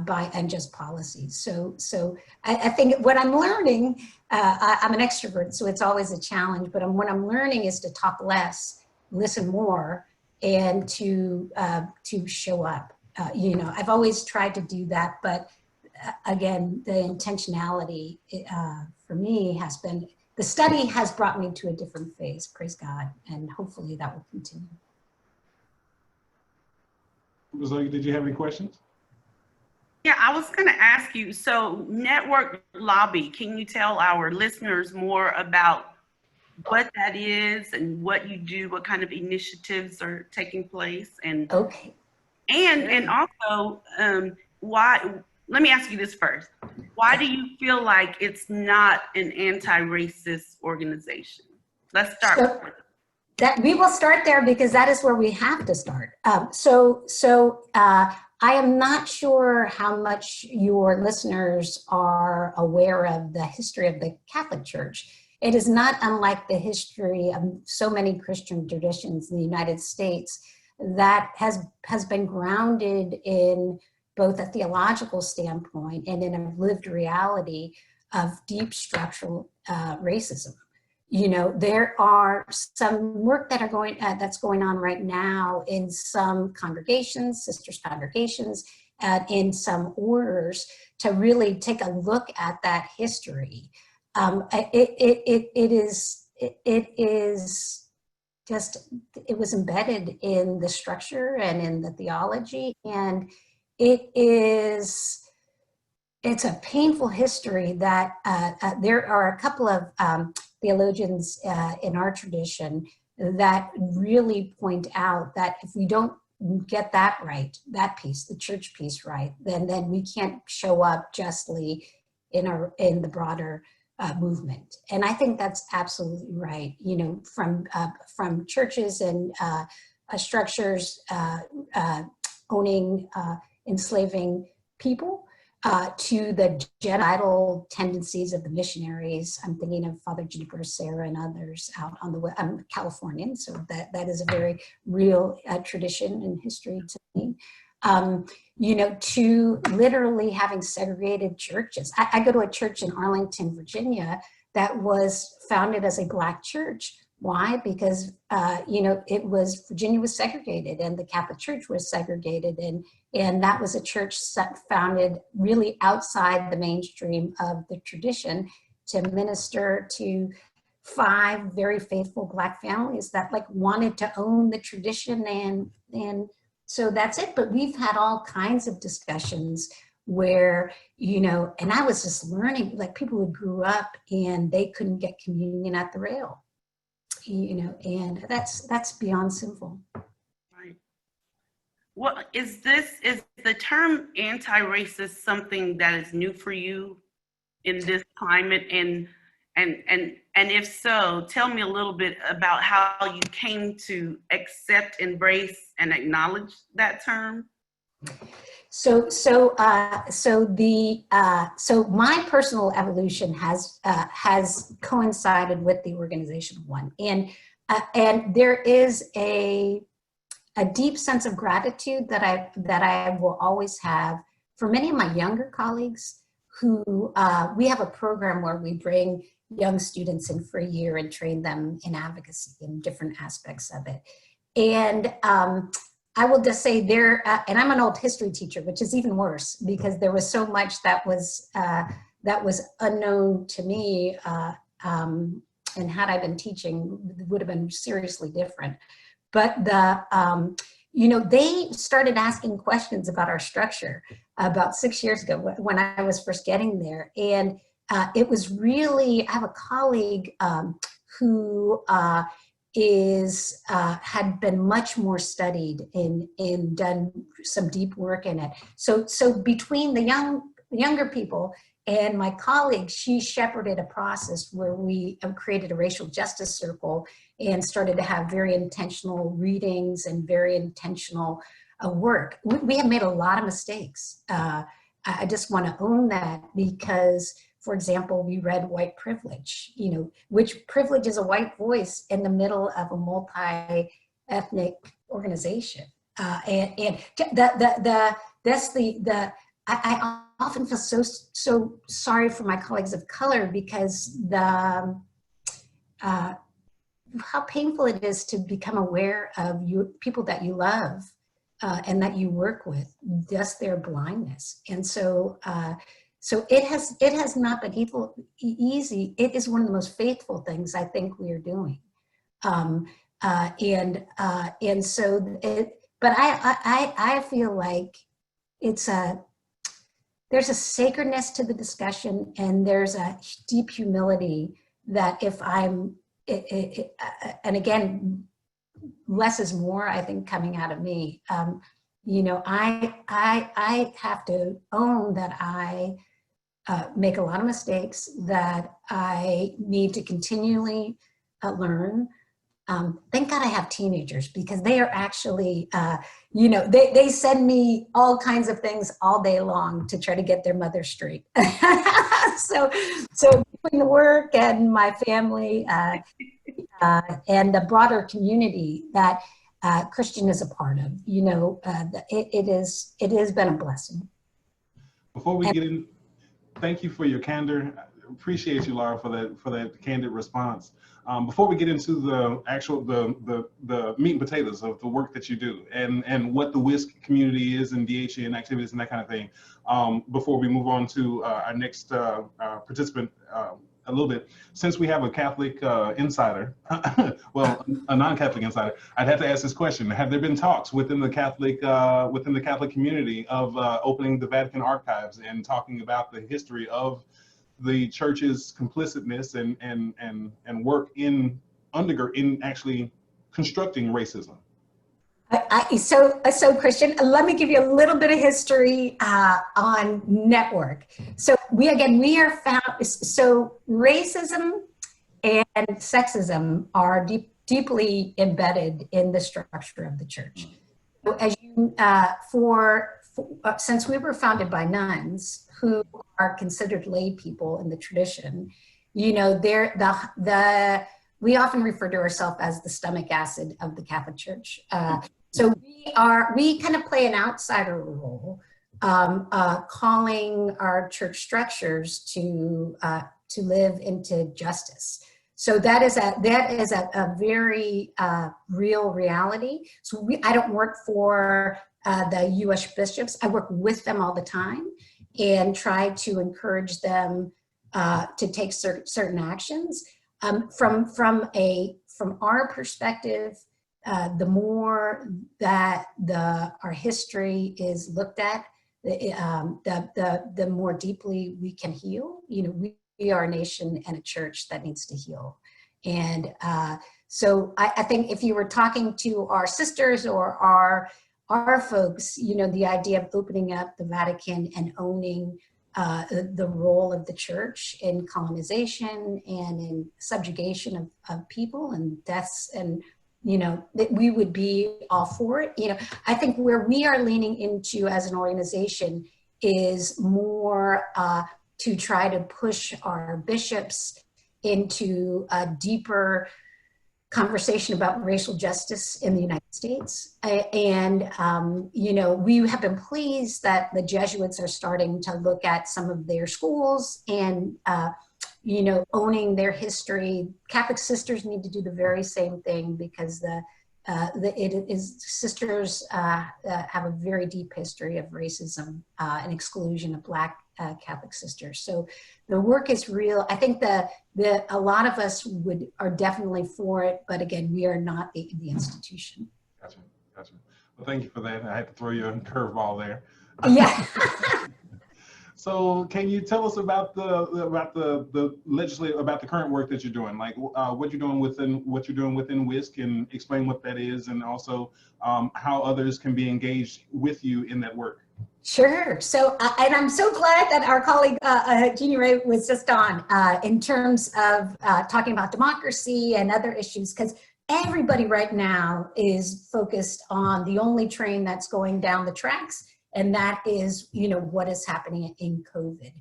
by unjust policies? So I think what I'm learning, I'm an extrovert, so it's always a challenge, but what I'm learning is to talk less, listen more, and to show up. You know, I've always tried to do that, but again, the intentionality for me has been, the study has brought me to a different phase, praise God, and hopefully that will continue. Rezolia, did you have any questions? Yeah, I was going to ask you, so Network Lobby, can you tell our listeners more about what that is and what you do, what kind of initiatives are taking place? And okay. And also, why, let me ask you this first. Why do you feel like it's not an anti-racist organization? Let's start with that. We will start there because that is where we have to start. I am not sure how much your listeners are aware of the history of the Catholic Church. It is not unlike the history of so many Christian traditions in the United States that has been grounded in both a theological standpoint and in a lived reality of deep structural racism. You know, there are some work that's going on right now in some congregations, sisters congregations, in some orders, to really take a look at that history. It was embedded in the structure and in the theology, and it's a painful history that there are a couple of theologians in our tradition that really point out that if we don't get that right, that piece, the church piece right, then we can't show up justly in the broader movement. And I think that's absolutely right. You know, from churches and structures owning, enslaving people, to the genocidal tendencies of the missionaries. I'm thinking of Father Juniper Serra and others out on the I'm Californian, so that is a very real tradition and history to me. You know, to literally having segregated churches. I go to a church in Arlington, Virginia, that was founded as a Black church. Why? Because, you know, Virginia was segregated and the Catholic Church was segregated. And that was a church founded really outside the mainstream of the tradition to minister to 5 very faithful Black families that wanted to own the tradition. And so that's it. But we've had all kinds of discussions where, you know, and I was just learning, people who grew up and they couldn't get communion at the rail. You know, and that's beyond sinful. Right. Well, is the term anti-racist something that is new for you in this climate? And if so, tell me a little bit about how you came to accept, embrace, and acknowledge that term. So my personal evolution has coincided with the organizational one, and there is a deep sense of gratitude that I will always have for many of my younger colleagues who we have a program where we bring young students in for a year and train them in advocacy in different aspects of it, and I will just say and I'm an old history teacher, which is even worse because there was so much that was unknown to me and had I been teaching, would have been seriously different. But they started asking questions about our structure about 6 years ago when I was first getting there. And it was really, I have a colleague who had been much more studied and done some deep work in it. So between the younger people and my colleague, she shepherded a process where we created a racial justice circle and started to have very intentional readings and very intentional work. We have made a lot of mistakes. I just want to own that because, for example, we read white privilege, which privilege is a white voice in the middle of a multi-ethnic organization. I often feel so sorry for my colleagues of color because how painful it is to become aware of people that you love and that you work with, just their blindness. And so it has not been easy. It is one of the most faithful things I think we are doing. But I feel like there's a sacredness to the discussion, and there's a deep humility that and again, less is more, I think, coming out of me. I have to own that I make a lot of mistakes, that I need to continually learn. Thank God I have teenagers, because they are actually, they send me all kinds of things all day long to try to get their mother straight. So between the work and my family and the broader community that Christian is a part of, it has been a blessing. Before we get in, thank you for your candor. Appreciate you, Laura, for that candid response. Before we get into the actual the meat and potatoes of the work that you do and what the WISC community is and DHE and activities and that kind of thing, before we move on to our next participant a little bit, since we have a Catholic insider, well, a non-Catholic insider, I'd have to ask this question: have there been talks within the Catholic community of opening the Vatican archives and talking about the history of the church's complicitness and work in actually constructing racism? So Christian, let me give you a little bit of history on Network. So we are found, so racism and sexism are deeply embedded in the structure of the church. So as since we were founded by nuns who are considered lay people in the tradition, we often refer to ourselves as the stomach acid of the Catholic Church. So we kind of play an outsider role, calling our church structures to live into justice. So that is a very real reality. So I don't work for the U.S. bishops. I work with them all the time and try to encourage them to take certain actions. From our perspective, the more that our history is looked at, the more deeply we can heal. We are a nation and a church that needs to heal. And so I think if you were talking to our sisters or our folks, the idea of opening up the Vatican and owning the role of the church in colonization and in subjugation of people and deaths, and that we would be all for it. I think where we are leaning into as an organization is more to try to push our bishops into a deeper conversation about racial justice in the United States. And, we have been pleased that the Jesuits are starting to look at some of their schools and, owning their history. Catholic sisters need to do the very same thing, because sisters have a very deep history of racism and exclusion of Black Catholic sisters. So the work is real. I think a lot of us are definitely for it, but again, we are not the institution. Gotcha. Well, thank you for that. I had to throw you a curveball there. Yeah. So can you tell us about the legislative, about the current work that you're doing, like what you're doing within WISC, and explain what that is, and also how others can be engaged with you in that work? Sure. So, and I'm so glad that our colleague Jeannie Ray was just on in terms of talking about democracy and other issues, because everybody right now is focused on the only train that's going down the tracks, and that is, what is happening in COVID.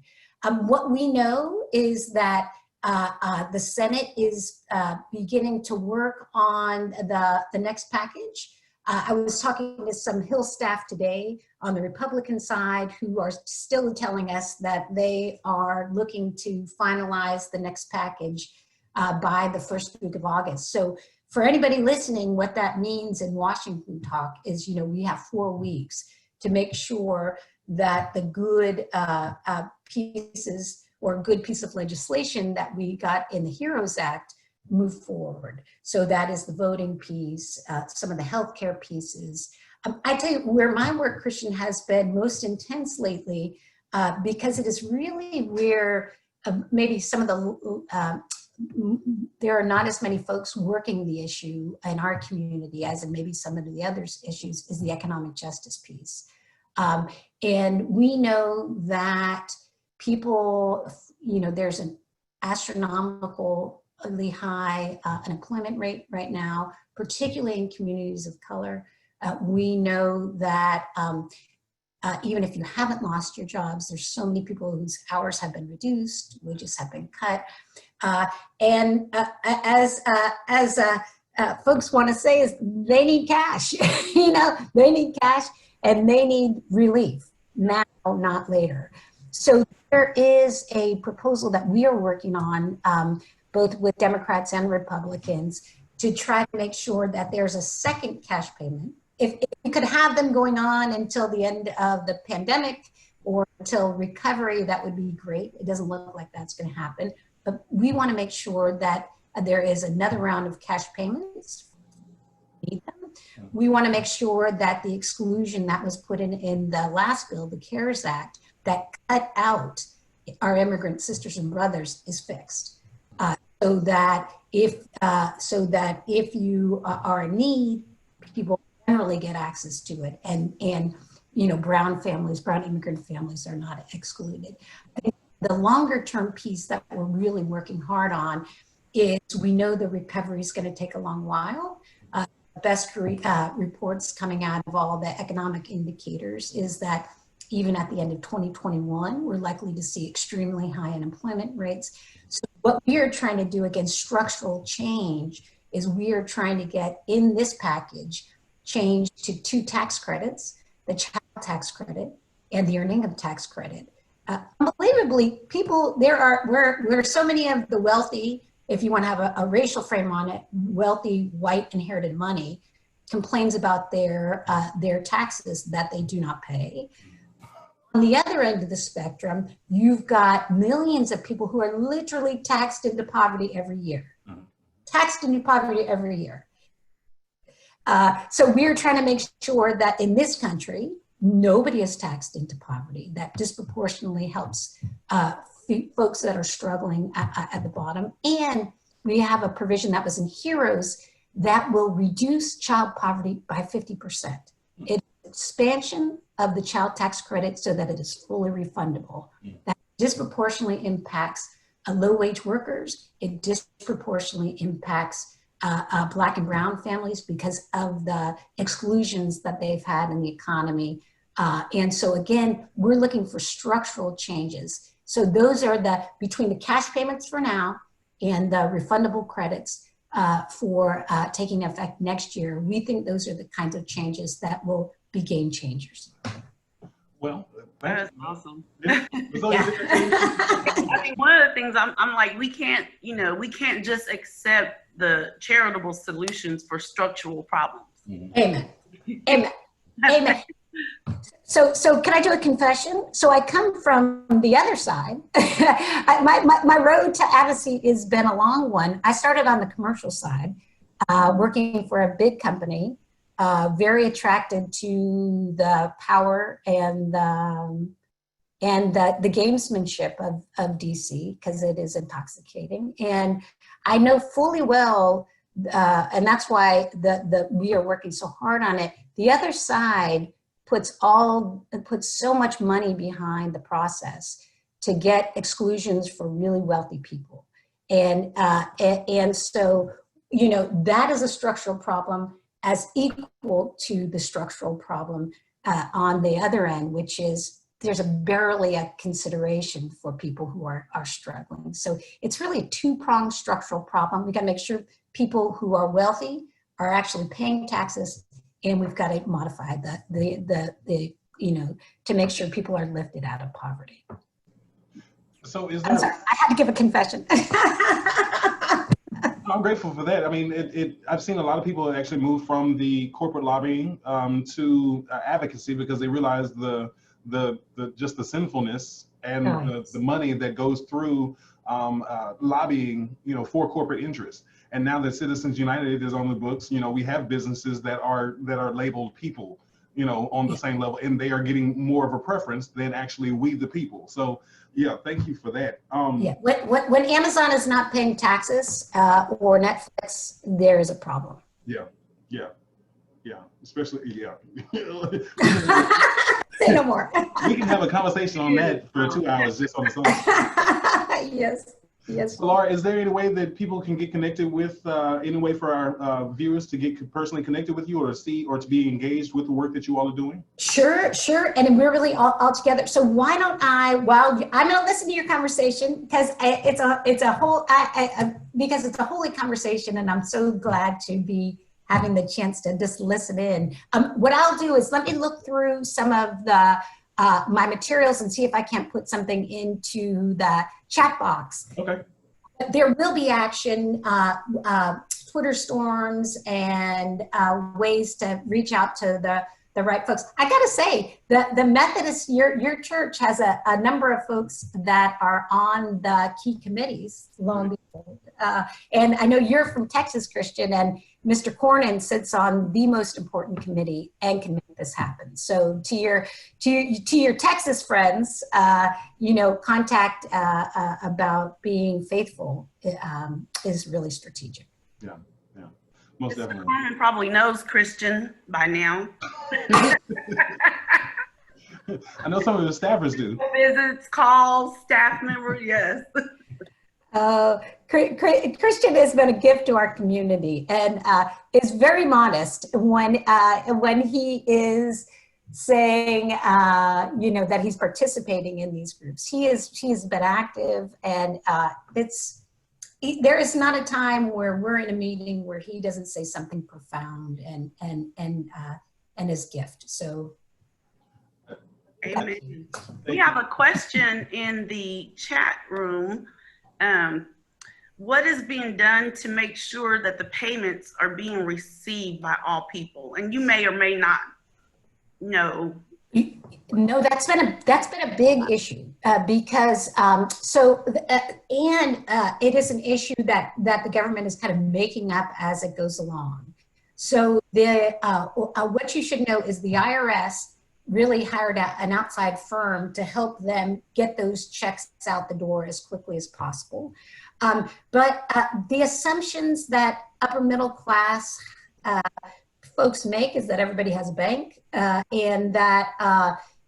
What we know is that the Senate is beginning to work on the next package. I was talking to some Hill staff today on the Republican side who are still telling us that they are looking to finalize the next package by the first week of August. So for anybody listening, what that means in Washington talk is, we have 4 weeks to make sure that the good pieces or good piece of legislation that we got in the HEROES Act move forward. So that is the voting piece, some of the healthcare pieces. I tell you where my work, Christian, has been most intense lately, because it is really where maybe some of the, there are not as many folks working the issue in our community as in maybe some of the other issues, is the economic justice piece. And we know that people, there's an astronomically high unemployment rate right now, particularly in communities of color. We know that even if you haven't lost your jobs, there's so many people whose hours have been reduced, wages have been cut. And as folks want to say, is they need cash. They need cash and they need relief now, not later. So there is a proposal that we are working on, both with Democrats and Republicans, to try to make sure that there's a second cash payment. If we could have them going on until the end of the pandemic or until recovery, that would be great. It doesn't look like that's going to happen. But we want to make sure that there is another round of cash payments. We want to make sure that the exclusion that was put in the last bill, the CARES Act, that cut out our immigrant sisters and brothers, is fixed. So that if you are in need, people generally get access to it, and brown immigrant families are not excluded. The longer term piece that we're really working hard on is, we know the recovery is going to take a long while. Best reports coming out of all the economic indicators is that even at the end of 2021, we're likely to see extremely high unemployment rates. So what we are trying to do against structural change is we are trying to get in this package change to 2 tax credits, the child tax credit and the earning of tax credit. Unbelievably, where so many of the wealthy, if you want to have a racial frame on it, wealthy white inherited money, complains about their taxes that they do not pay. On the other end of the spectrum, you've got millions of people who are literally taxed into poverty every year. Taxed into poverty every year. So we're trying to make sure that in this country, nobody is taxed into poverty. That disproportionately helps folks that are struggling at the bottom. And we have a provision that was in HEROES that will reduce child poverty by 50%. It's expansion of the child tax credit so that it is fully refundable. That disproportionately impacts low-wage workers. It disproportionately impacts Black and brown families because of the exclusions that they've had in the economy. And so again, we're looking for structural changes. So those are between the cash payments for now and the refundable credits for taking effect next year. We think those are the kinds of changes that will be game changers. Well, that's awesome. Yeah. I mean, one of the things I'm like, we can't just accept the charitable solutions for structural problems. Amen. Amen. Amen. So can I do a confession? So I come from the other side. My road to advocacy has been a long one. I started on the commercial side, working for a big company, very attracted to the power and the gamesmanship of DC, because it is intoxicating. And I know fully well, and that's why we are working so hard on it. The other side puts so much money behind the process to get exclusions for really wealthy people. And so, you know, that is a structural problem as equal to the structural problem on the other end, which is there's barely a consideration for people who are struggling. So it's really a two-pronged structural problem. We got to make sure people who are wealthy are actually paying taxes, and we've got to modify the you know, to make sure people are lifted out of poverty. So is I'm sorry, I had to give a confession. I'm grateful for that. I mean, I've seen a lot of people actually move from the corporate lobbying to advocacy because they realize just the sinfulness and the money that goes through lobbying, you know, for corporate interests. And now that Citizens United is on the books, you know, we have businesses that are labeled people, you know, on the same level, and they are getting more of a preference than actually we the people. So yeah, thank you for that. Yeah, when Amazon is not paying taxes or Netflix, there is a problem. Yeah, especially, yeah. Say no more. We can have a conversation on that for 2 hours just on the song. Yes. So Laura, is there any way that people can get connected with, any way for our viewers to get personally connected with you or see or to be engaged with the work that you all are doing? Sure. And we're really all together. So why don't I'm going to listen to your conversation because it's a holy conversation, and I'm so glad to be having the chance to just listen in. What I'll do is let me look through some of my materials and see if I can't put something into the chat box. Okay. There will be action, Twitter storms, and ways to reach out to the right folks. I got to say, the Methodist, your church has a number of folks that are on the key committees, lo and behold. And I know you're from Texas, Christian, and Mr. Cornyn sits on the most important committee and can make this happen. So to your Texas friends, you know, contact about being faithful is really strategic. Yeah, most definitely. Mr. Cornyn probably knows Christian by now. I know some of the staffers do. Visits, calls, staff member, yes. Christian has been a gift to our community and is very modest when he is saying, you know, that he's participating in these groups. He's been active, and there is not a time where we're in a meeting where he doesn't say something profound and his gift. So. Amen. We have a question in the chat room. What is being done to make sure that the payments are being received by all people? And you may or may not know. No, that's been a big issue because it is an issue that the government is kind of making up as it goes along. So what you should know is the IRS really hired an outside firm to help them get those checks out the door as quickly as possible. But the assumptions that upper middle class folks make is that everybody has a bank and that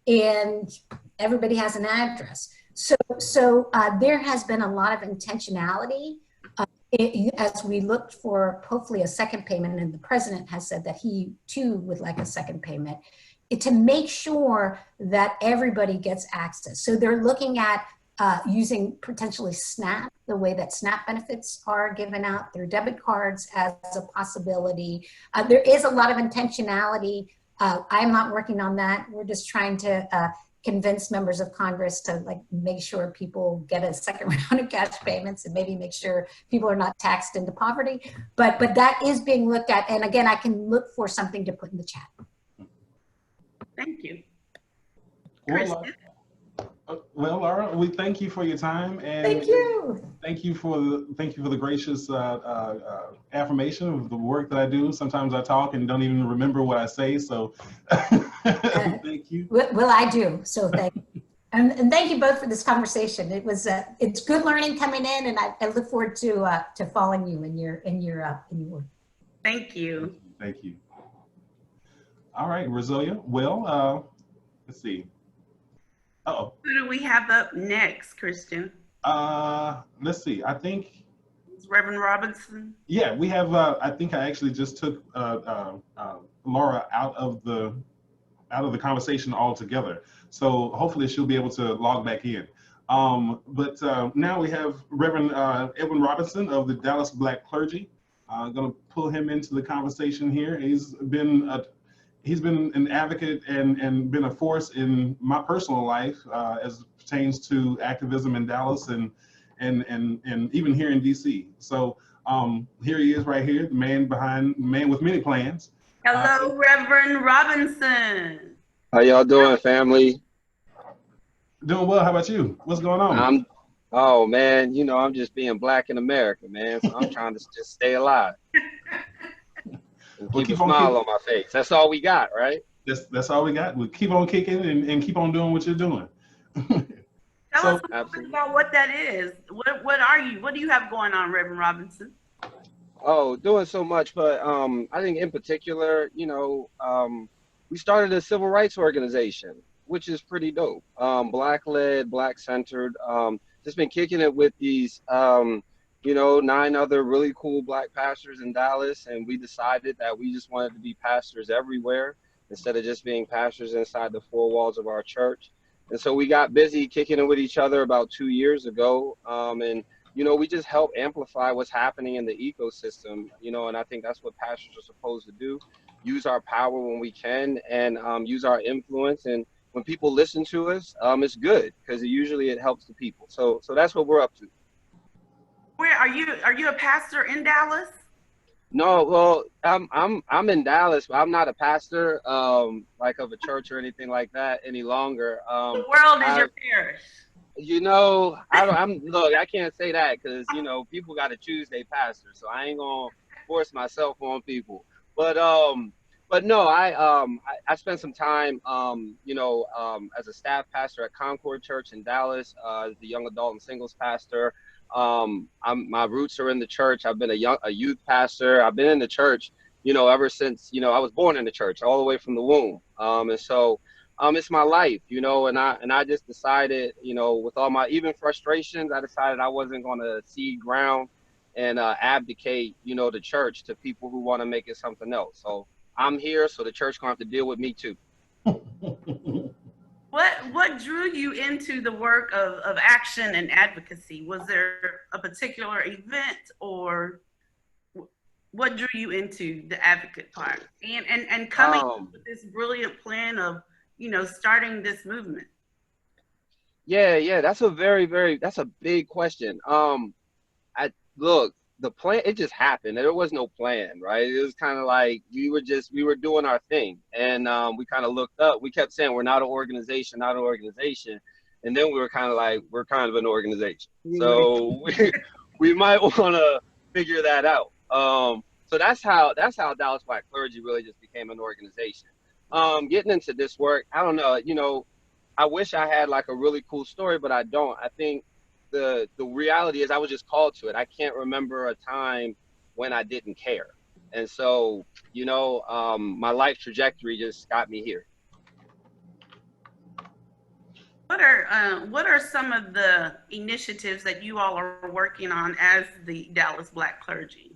and everybody has an address. So there has been a lot of intentionality as we looked for hopefully a second payment, and the president has said that he too would like a second payment, to make sure that everybody gets access. So they're looking at using potentially SNAP, the way that SNAP benefits are given out through debit cards as a possibility. There is a lot of intentionality. I'm not working on that. We're just trying to convince members of Congress to make sure people get a second round of cash payments and maybe make sure people are not taxed into poverty. But that is being looked at. And again, I can look for something to put in the chat. Thank you. Well, Kristen? well, Laura, we thank you for your time, and Thank you. thank you for the gracious affirmation of the work that I do. Sometimes I talk and don't even remember what I say, so thank you. Well, I do. So thank you. And thank you both for this conversation. It was it's good learning coming in, and I look forward to following you in your work. Thank you. Thank you. All right, Rezolia. Well, let's see. Uh-oh. Who do we have up next, Christian? Let's see. I think Is Reverend Robinson? yeah, we have. I think I actually just took Laura out of the conversation altogether. So hopefully she'll be able to log back in. But now we have Reverend Edwin Robinson of the Dallas Black Clergy. I'm going to pull him into the conversation here. He's been an advocate and been a force in my personal life as it pertains to activism in Dallas and even here in DC. So here he is right here, the man with many plans. Hello, Reverend Robinson. How y'all doing, family? Doing well. How about you? What's going on? Oh man, you know, I'm just being black in America, man. So I'm trying to just stay alive and keep a smile on my face. That's all we got, right? That's all we got. We keep on kicking and keep on doing what you're doing. Tell us a little bit about what that is. What are you? What do you have going on, Reverend Robinson? Oh, doing so much, but I think in particular, you know, we started a civil rights organization, which is pretty dope. Black-led, Black-centered. Just been kicking it with these, you know, 9 other really cool Black pastors in Dallas, and we decided that we just wanted to be pastors everywhere instead of just being pastors inside the 4 walls of our church. And so we got busy kicking it with each other about 2 years ago, and you know, we just help amplify what's happening in the ecosystem, you know, and I think that's what pastors are supposed to do. Use our power when we can, and use our influence. And when people listen to us, it's good because usually it helps the people. So that's what we're up to. Where are you? Are you a pastor in Dallas? No, well, I'm in Dallas, but I'm not a pastor, like of a church or anything like that any longer. The world is your parish. You know, look, I can't say that because, you know, people got to choose their pastor, so I ain't gonna force myself on people. But no, I spent some time, you know, as a staff pastor at Concord Church in Dallas, as the young adult and singles pastor. My roots are in the church. I've been a youth pastor. I've been in the church, you know, ever since, you know, I was born in the church all the way from the womb. And so it's my life, you know, and I just decided, you know, with all my even frustrations, I decided I wasn't going to cede ground and abdicate, you know, the church to people who want to make it something else. So I'm here, so the church gonna have to deal with me too. What drew you into the work of action and advocacy? Was there a particular event, or what drew you into the advocate part and coming up with this brilliant plan of, you know, starting this movement? Yeah, that's that's a big question. Look, the plan, it just happened. There was no plan, right? It was kind of like we were doing our thing, and we kind of looked up. We kept saying we're not an organization, and then we were kind of like, we're kind of an organization. So we might want to figure that out. So that's how Dallas Black Clergy really just became an organization. Getting into this work, I don't know, you know, I wish I had like a really cool story, but I don't. I think the reality is I was just called to it. I can't remember a time when I didn't care. And so, you know, my life trajectory just got me here. What are some of the initiatives that you all are working on as the Dallas Black Clergy?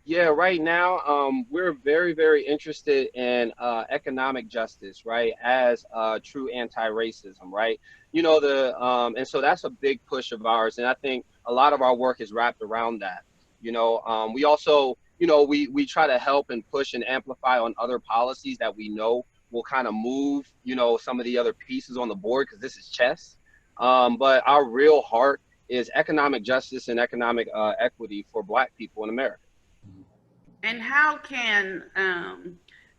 Yeah, right now, we're very, very interested in economic justice, right, as true anti-racism, right? You know, and so that's a big push of ours, and I think a lot of our work is wrapped around that. You know, we also, you know, we try to help and push and amplify on other policies that we know will kind of move, you know, some of the other pieces on the board, because this is chess. But our real heart is economic justice and economic equity for Black people in America. And how can,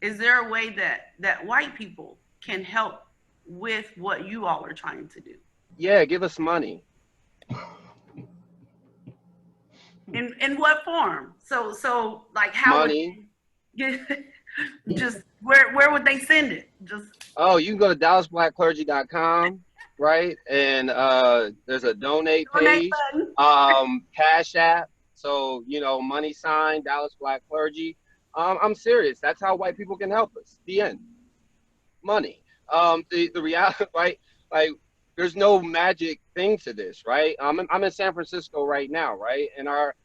is there a way that white people can help with what you all are trying to do? Yeah, give us money. In what form? So like how Money. would just where would they send it? Just Oh, you can go to DallasBlackClergy.com, right? And there's a donate donate page, button. Cash App. So, you know, money sign, Dallas Black Clergy. I'm serious. That's how white people can help us. The end. Money. The reality, right? Like, there's no magic thing to this, right? I'm in San Francisco right now, right? And our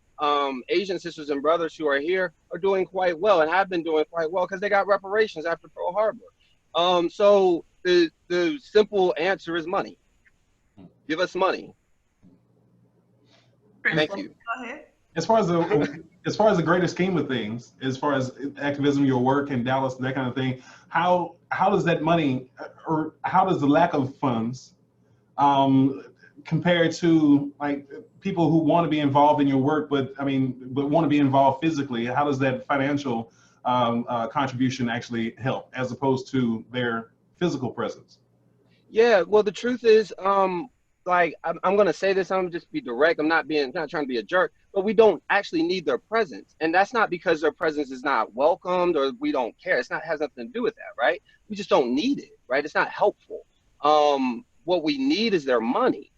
Asian sisters and brothers who are here are doing quite well and have been doing quite well because they got reparations after Pearl Harbor. So the simple answer is money. Give us money. Thank you. Go ahead. As far as the greater scheme of things, as far as activism, your work in Dallas, that kind of thing, how does that money, or how does the lack of funds compare to like people who want to be involved in your work, but want to be involved physically? How does that financial contribution actually help, as opposed to their physical presence? Yeah, well, the truth is, like I'm gonna say this, I'm gonna just be direct. I'm not trying to be a jerk, but we don't actually need their presence, and that's not because their presence is not welcomed or we don't care. It's not has nothing to do with that, right? We just don't need it, right? It's not helpful. What we need is their money,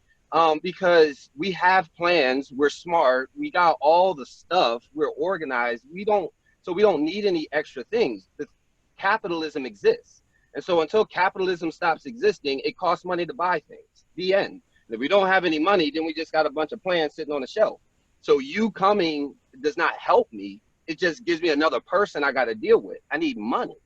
because we have plans. We're smart. We got all the stuff. We're organized. So we don't need any extra things. The capitalism exists. And so until capitalism stops existing, it costs money to buy things. The end. And if we don't have any money, then we just got a bunch of plans sitting on the shelf. So you coming does not help me. It just gives me another person I got to deal with. I need money.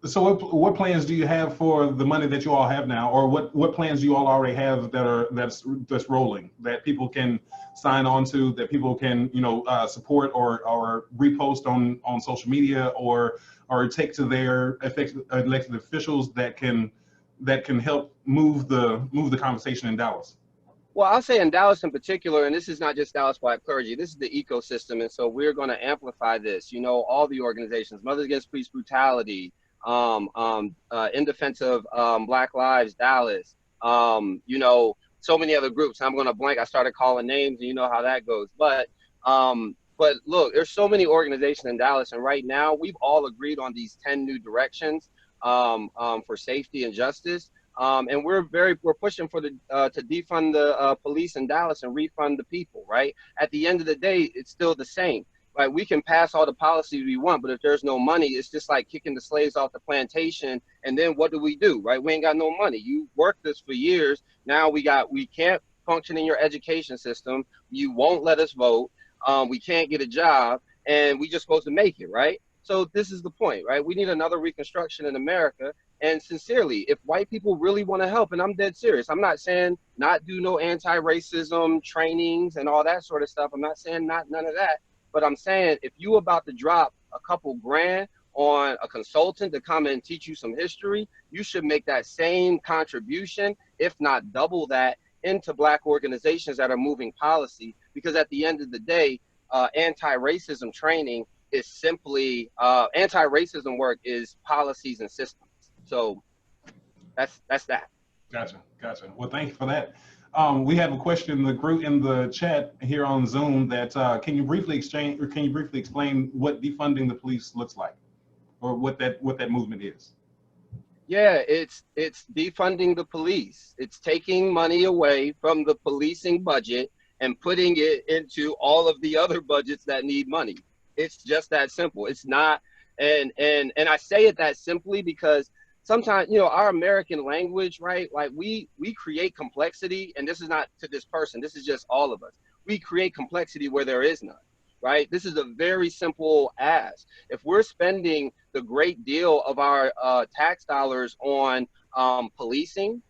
So what plans do you have for the money that you all have now, or what plans do you all already have that's rolling, that people can sign on to, that people can support or repost on social media, or take to their elected officials that can help move the conversation in Dallas? Well, I'll say in Dallas in particular, and this is not just Dallas Black Clergy, this is the ecosystem. And so we're going to amplify this, all the organizations, Mothers Against Police Brutality, in defense of Black Lives Dallas, so many other groups. I'm going to blank. I started calling names, and you know how that goes. But look, there's so many organizations in Dallas, and right now we've all agreed on these 10 new directions for safety and justice. And we're pushing for to defund the police in Dallas and refund the people. Right. At the end of the day, it's still the same. Like, we can pass all the policies we want, but if there's no money, it's just like kicking the slaves off the plantation. And then what do? Right? We ain't got no money. You worked this for years. Now we can't function in your education system. You won't let us vote. We can't get a job, and we just supposed to make it, right? So this is the point, right? We need another reconstruction in America. And sincerely, if white people really want to help, and I'm dead serious, I'm not saying not do no anti-racism trainings and all that sort of stuff. I'm not saying none of that. But I'm saying, if you about to drop a couple grand on a consultant to come and teach you some history, you should make that same contribution, if not double that, into Black organizations that are moving policy. Because at the end of the day, anti-racism training is simply, anti-racism work is policies and systems. So that's that. Gotcha. Well, thank you for that. We have a question in the group, in the chat here on Zoom, that can you briefly explain what defunding the police looks like, or what that movement is? Yeah, it's defunding the police. It's taking money away from the policing budget and putting it into all of the other budgets that need money. It's just that simple. It's not, and I say it that simply because sometimes, our American language, right? Like we create complexity, and this is not to this person, this is just all of us. We create complexity where there is none, right? This is a very simple ask. If we're spending the great deal of our tax dollars on policing,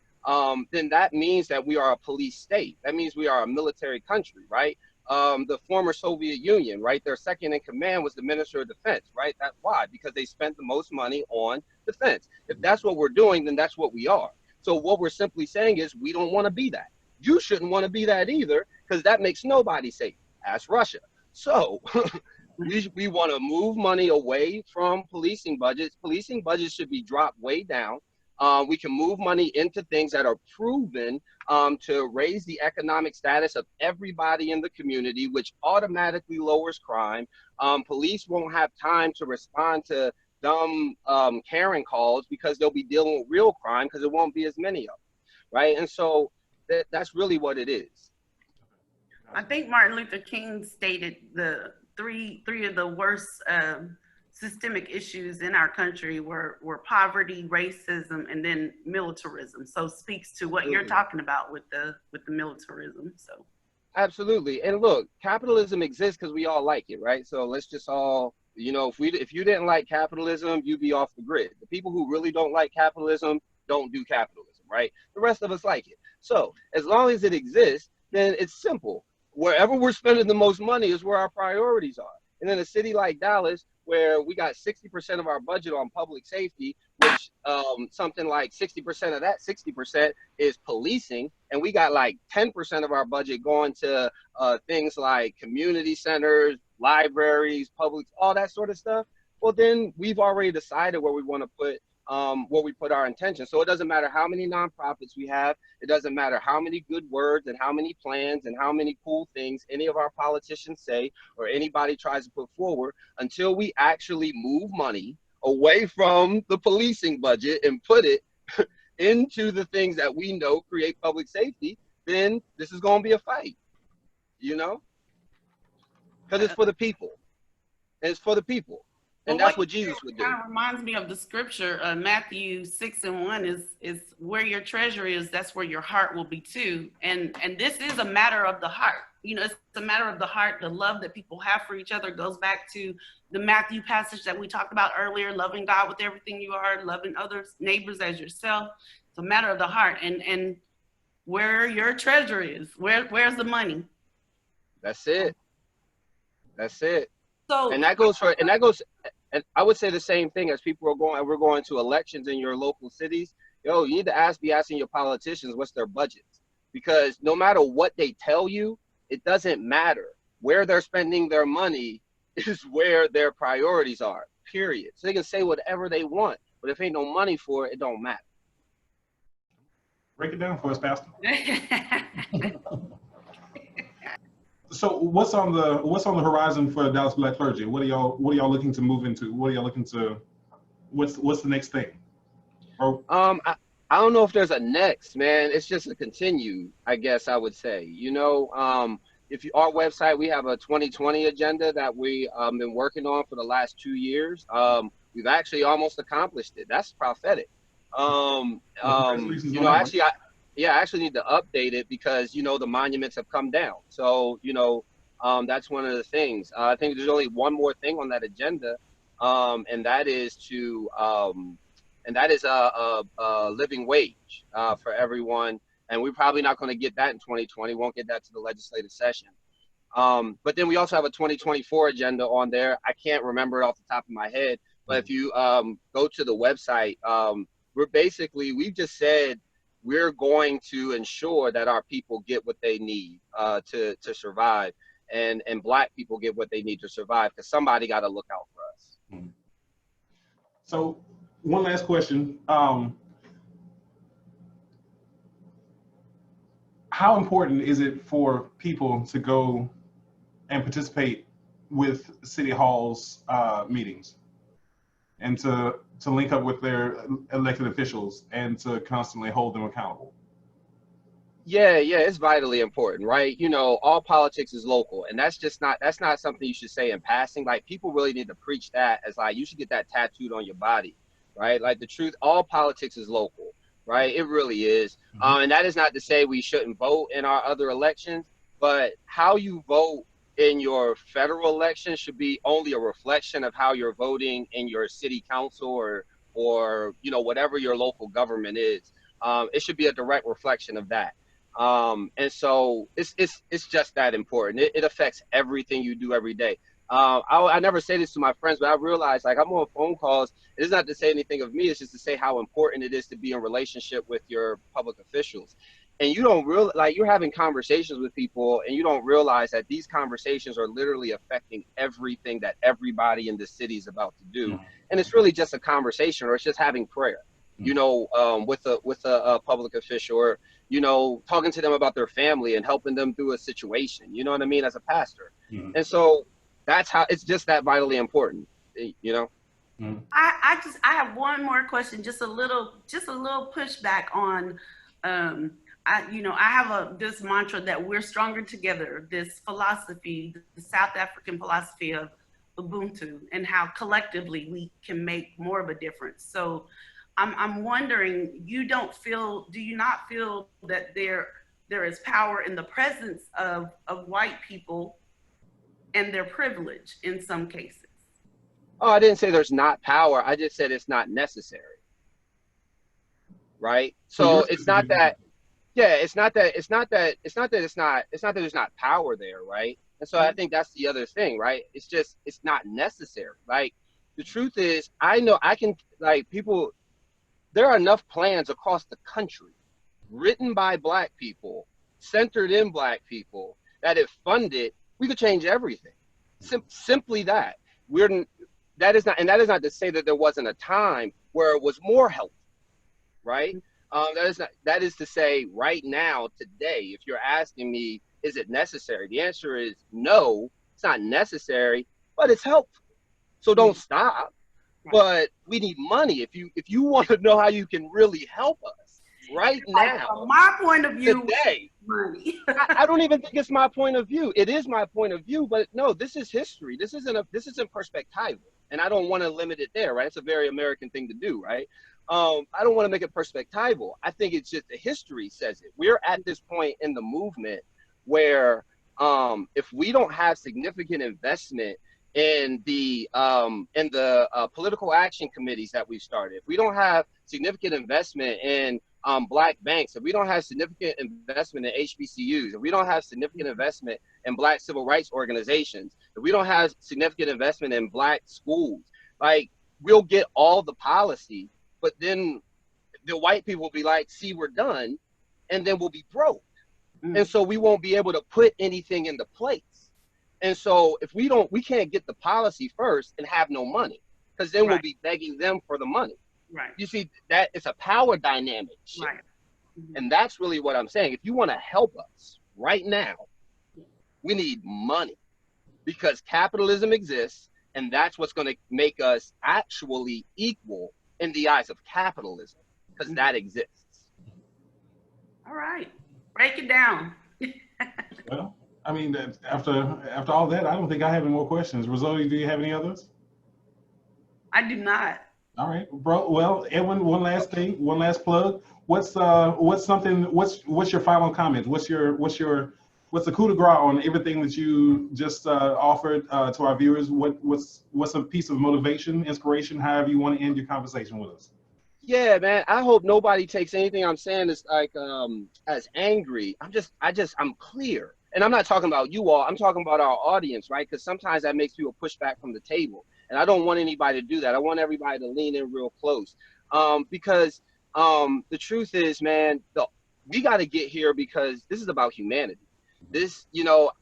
then that means that we are a police state. That means we are a military country, right? The former Soviet Union, right? Their second in command was the Minister of Defense, right? That's why, because they spent the most money on defense. If that's what we're doing, then that's what we are. So what we're simply saying is we don't want to be that. You shouldn't want to be that either, because that makes nobody safe. Ask Russia. So We want to move money away from policing budgets. Policing budgets should be dropped way down. We can move money into things that are proven to raise the economic status of everybody in the community, which automatically lowers crime. Police won't have time to respond to dumb Karen calls because they'll be dealing with real crime because there won't be as many of them, right? And so that's really what it is. I think Martin Luther King stated the three of the worst systemic issues in our country were poverty, racism, and then militarism. So speaks to what you're talking about with the militarism. So absolutely. And look, capitalism exists because we all like it, right? So let's just all, you know, if you didn't like capitalism, you'd be off the grid. The people who really don't like capitalism don't do capitalism, right? The rest of us like it. So as long as it exists, then it's simple. Wherever we're spending the most money is where our priorities are. And in a city like Dallas, where we got 60% of our budget on public safety, which something like 60% of that 60% is policing, and we got like 10% of our budget going to things like community centers, libraries, public, all that sort of stuff. Well, then we've already decided where we want to put where we put our intention. So it doesn't matter how many nonprofits we have. It doesn't matter how many good words and how many plans and how many cool things any of our politicians say or anybody tries to put forward, until we actually move money away from the policing budget and put it into the things that we know create public safety, then this is going to be a fight, you know, because it's for the people. And it's for the people. And that's what Jesus would do. It kind of reminds me of the scripture, Matthew 6:1 is where your treasure is, that's where your heart will be too. And this is a matter of the heart. You know, it's a matter of the heart. The love that people have for each other goes back to the Matthew passage that we talked about earlier, loving God with everything you are, loving others, neighbors as yourself. It's a matter of the heart. And where your treasure is, where's the money? That's it. That's it. So and that goes, and I would say the same thing as we're going to elections in your local cities. Yo, you need to be asking your politicians what's their budgets, because no matter what they tell you, it doesn't matter. Where they're spending their money is where their priorities are, period. So they can say whatever they want, but if ain't no money for it, it don't matter. Break it down for us, Pastor. So what's on the horizon for Dallas Black clergy? What are y'all looking to move into? What are y'all looking to? What's the next thing? I don't know if there's a next, man. It's just a continue, I guess I would say. You know, our website, we have a 2020 agenda that we been working on for the last 2 years. We've actually almost accomplished it. That's prophetic. You know, actually, I actually need to update it because, you know, the monuments have come down. So, you know, that's one of the things. I think there's only one more thing on that agenda, and that is a living wage for everyone. And we're probably not going to get that in 2020. Won't get that to the legislative session. But then we also have a 2024 agenda on there. I can't remember it off the top of my head, but if you go to the website, we've just said, we're going to ensure that our people get what they need to survive, and Black people get what they need to survive, because somebody got to look out for us. So one last question. How important is it for people to go and participate with City Hall's meetings and to link up with their elected officials and to constantly hold them accountable? Yeah, it's vitally important, right? You know, all politics is local, and that's not something you should say in passing. Like, people really need to preach that as, like, you should get that tattooed on your body, right? Like, the truth, all politics is local, right? It really is. And that is not to say we shouldn't vote in our other elections, but how you vote in your federal election should be only a reflection of how you're voting in your city council or you know, whatever your local government is. It should be a direct reflection of that. And so it's just that important. It affects everything you do every day. I never say this to my friends, but I realize, like, I'm on phone calls. It's not to say anything of me. It's just to say how important it is to be in relationship with your public officials. and you don't real like you're having conversations with people and you don't realize that these conversations are literally affecting everything that everybody in the city is about to do. And it's really just a conversation, or it's just having prayer, you know, with a public official, or, you know, talking to them about their family and helping them through a situation, you know what I mean, as a pastor. And so that's how it's just that vitally important, you know. I have one more question, just a little pushback on, I have this mantra that we're stronger together, this philosophy, the South African philosophy of Ubuntu, and how collectively we can make more of a difference. So I'm wondering, do you not feel that there is power in the presence of white people and their privilege in some cases? Oh, I didn't say there's not power. I just said it's not necessary. Right? So it's not that, yeah, it's not that there's not power there, right? And so I think that's the other thing, right? It's not necessary. Like, the truth is, I know I can, like, people, there are enough plans across the country written by Black people, centered in Black people, that if funded, we could change everything. Simply that. That is not to say that there wasn't a time where it was more helpful, right? That is to say, right now, today, if you're asking me, is it necessary? The answer is no, it's not necessary, but it's helpful. So don't stop. But we need money. If you want to know how you can really help us right now, from my point of view, today, money. I don't even think it's my point of view. It is my point of view, but no, this is history. This isn't perspectival. And I don't want to limit it there, right? It's a very American thing to do, right? I don't want to make it perspectival. I think it's just the history says it. We're at this point in the movement where if we don't have significant investment in the political action committees that we've started, if we don't have significant investment in Black banks, if we don't have significant investment in HBCUs, if we don't have significant investment in Black civil rights organizations, if we don't have significant investment in Black schools, like, we'll get all the policy, but then the white people will be like, see, we're done, and then we'll be broke. And so we won't be able to put anything into place. And so if we can't get the policy first and have no money, because then we'll be begging them for the money. Right. You see, that it's a power dynamic shift. Right. And that's really what I'm saying. If you want to help us right now, we need money, because capitalism exists, and that's what's going to make us actually equal in the eyes of capitalism, because that exists. All right. Break it down. Well, I mean, after all that, I don't think I have any more questions. Rezolia, do you have any others? I do not. All right, bro. Well, Edwin, one last thing, one last plug. What's your final comment? What's the coup de grace on everything that you just offered to our viewers? What's a piece of motivation, inspiration, however you want to end your conversation with us? Yeah, man. I hope nobody takes anything I'm saying as like as angry. I'm clear. And I'm not talking about you all. I'm talking about our audience, right? Because sometimes that makes people push back from the table. And I don't want anybody to do that. I want everybody to lean in real close. Because the truth is, man, we got to get here because this is about humanity. This,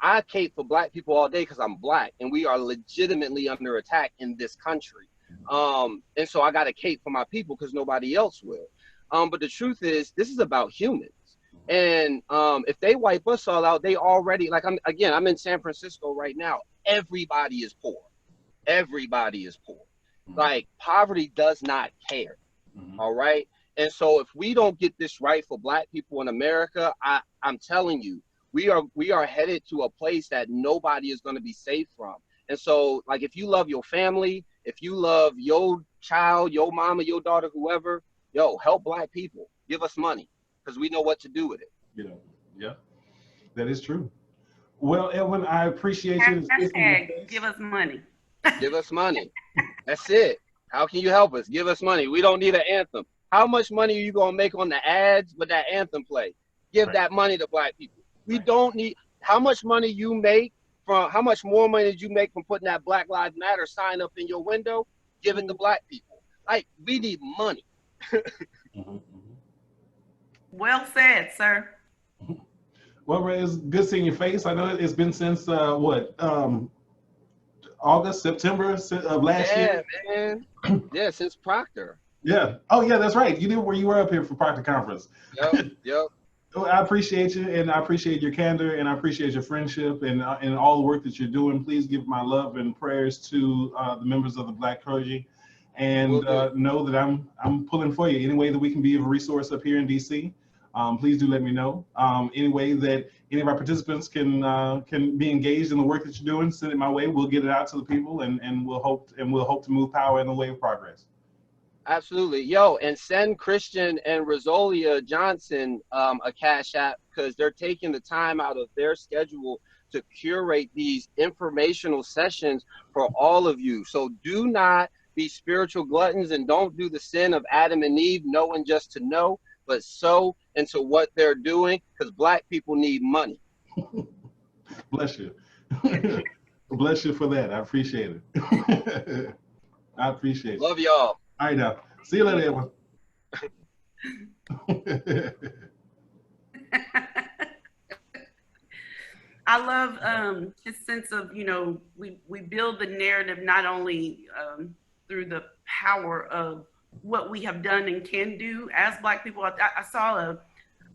I cape for Black people all day because I'm Black, and we are legitimately under attack in this country. And so I got to cape for my people because nobody else will. But the truth is, this is about humans. And if they wipe us all out, they already, like, I'm in San Francisco right now. Everybody is poor. Everybody is poor. Like, poverty does not care. All right. And so if we don't get this right for Black people in America, I'm telling you, we are headed to a place that nobody is going to be safe from. And so, like, if you love your family, if you love your child, your mama, your daughter, whoever, help Black people. Give us money, because we know what to do with it. Yeah, that is true. Well, Edwin, I appreciate you. Hashtag give us money. Give us money. That's it. How can you help us? Give us money. We don't need an anthem. How much money are you going to make on the ads with that anthem play? Give that money to Black people. We don't need, how much money you make from, how much more money did you make from putting that Black Lives Matter sign up in your window? Give it to Black people. Like, we need money. Well said, sir. Well, Ray, it's good seeing your face. I know it's been since August, September of last Yeah, year. man. Yeah, since Proctor. Yeah. Oh, yeah, that's right. You were up here for Proctor Conference. Yep, yep. Well, I appreciate you, and I appreciate your candor, and I appreciate your friendship, and all the work that you're doing. Please give my love and prayers to the members of the Black clergy, Will and do. know that I'm pulling for you. Any way that we can be of a resource up here in DC, please do let me know. Any way that any of our participants can be engaged in the work that you're doing, send it my way. We'll get it out to the people, and we'll hope to move power in the way of progress. Absolutely. Yo, and send Christian and Rezolia Johnson a Cash App, because they're taking the time out of their schedule to curate these informational sessions for all of you. So do not be spiritual gluttons, and don't do the sin of Adam and Eve, knowing just to know, but sow into what they're doing, because Black people need money. Bless you. Bless you for that. I appreciate it. I appreciate it. Love y'all. All right, now. See you later, everyone. I love his sense of, we build the narrative not only through the power of what we have done and can do as Black people. I saw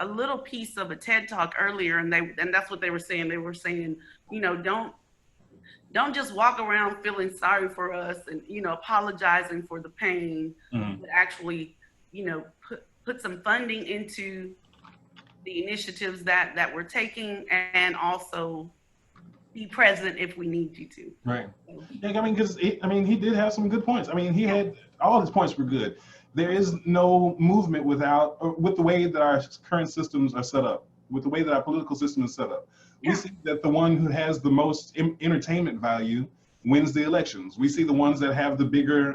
a little piece of a TED Talk earlier, and that's what they were saying. They were saying, don't just walk around feeling sorry for us and apologizing for the pain, but actually put some funding into the initiatives that we're taking, and also be present if we need you to. Right. Yeah, I mean, because he did have some good points. I mean, he had all his points were good. There is no movement with the way that our current systems are set up, with the way that our political system is set up. We see that the one who has the most entertainment value wins the elections. We see the ones that have the bigger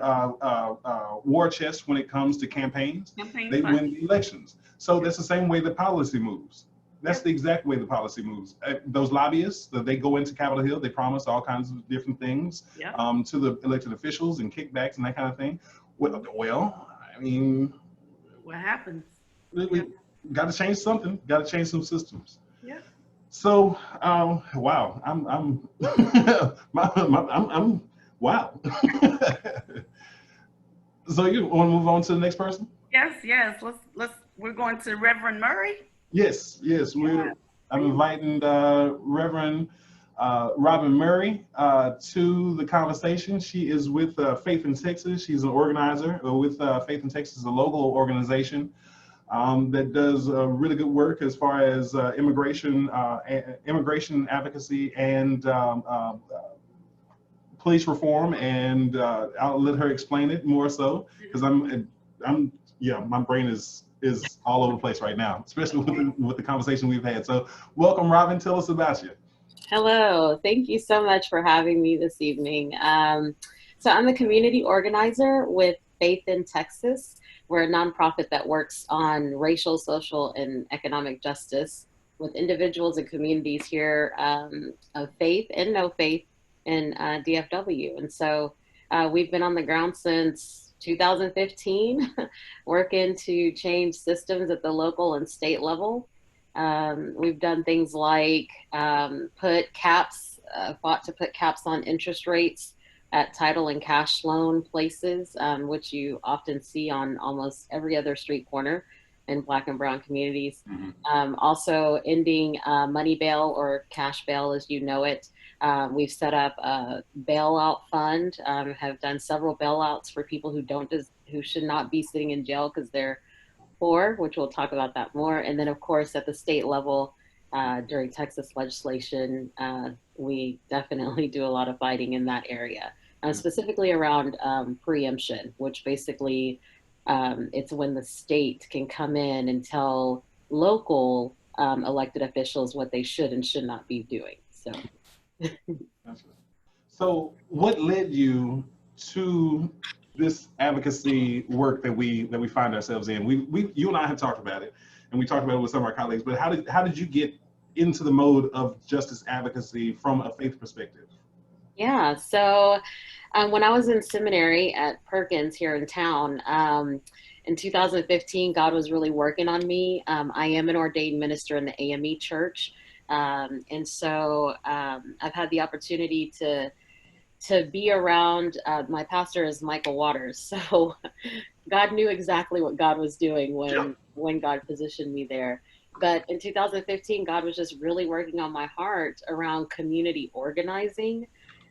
war chest when it comes to campaigns. They win the elections. So that's the same way the policy moves. That's the exact way the policy moves. Those lobbyists, they go into Capitol Hill, they promise all kinds of different things to the elected officials and kickbacks and that kind of thing. Well, I mean, what happens? We got to change something. Got to change some systems. Yeah. So, wow, I'm wow. So you want to move on to the next person? Yes. We're going to Reverend Murray. Yes. I'm inviting Reverend Robin Murray to the conversation. She is with Faith in Texas. She's an organizer with Faith in Texas, a local organization that does really good work as far as immigration advocacy and police reform. And I'll let her explain it more so, because my brain is all over the place right now, especially with the conversation we've had. So welcome, Robin. Tell us about you. Hello, thank you so much for having me this evening. So I'm a community organizer with Faith in Texas. We're a nonprofit that works on racial, social, and economic justice with individuals and communities here of faith and no faith in DFW. And so we've been on the ground since 2015, working to change systems at the local and state level. We've done things like fought to put caps on interest rates at title and cash loan places, which you often see on almost every other street corner in Black and brown communities. Also ending money bail or cash bail as you know it. We've set up a bailout fund, have done several bailouts for people who should not be sitting in jail because they're poor, which we'll talk about that more. And then of course at the state level, during Texas legislation, we definitely do a lot of fighting in that area, specifically around preemption, which basically it's when the state can come in and tell local elected officials what they should and should not be doing. So what led you to this advocacy work that we find ourselves in? You and I have talked about it, and we talked about it with some of our colleagues, but how did you get into the mode of justice advocacy from a faith perspective? Yeah, so when I was in seminary at Perkins here in town, in 2015, God was really working on me. I am an ordained minister in the AME church, And so I've had the opportunity to be around, my pastor is Michael Waters. So God knew exactly what God was doing when God positioned me there. But in 2015, God was just really working on my heart around community organizing.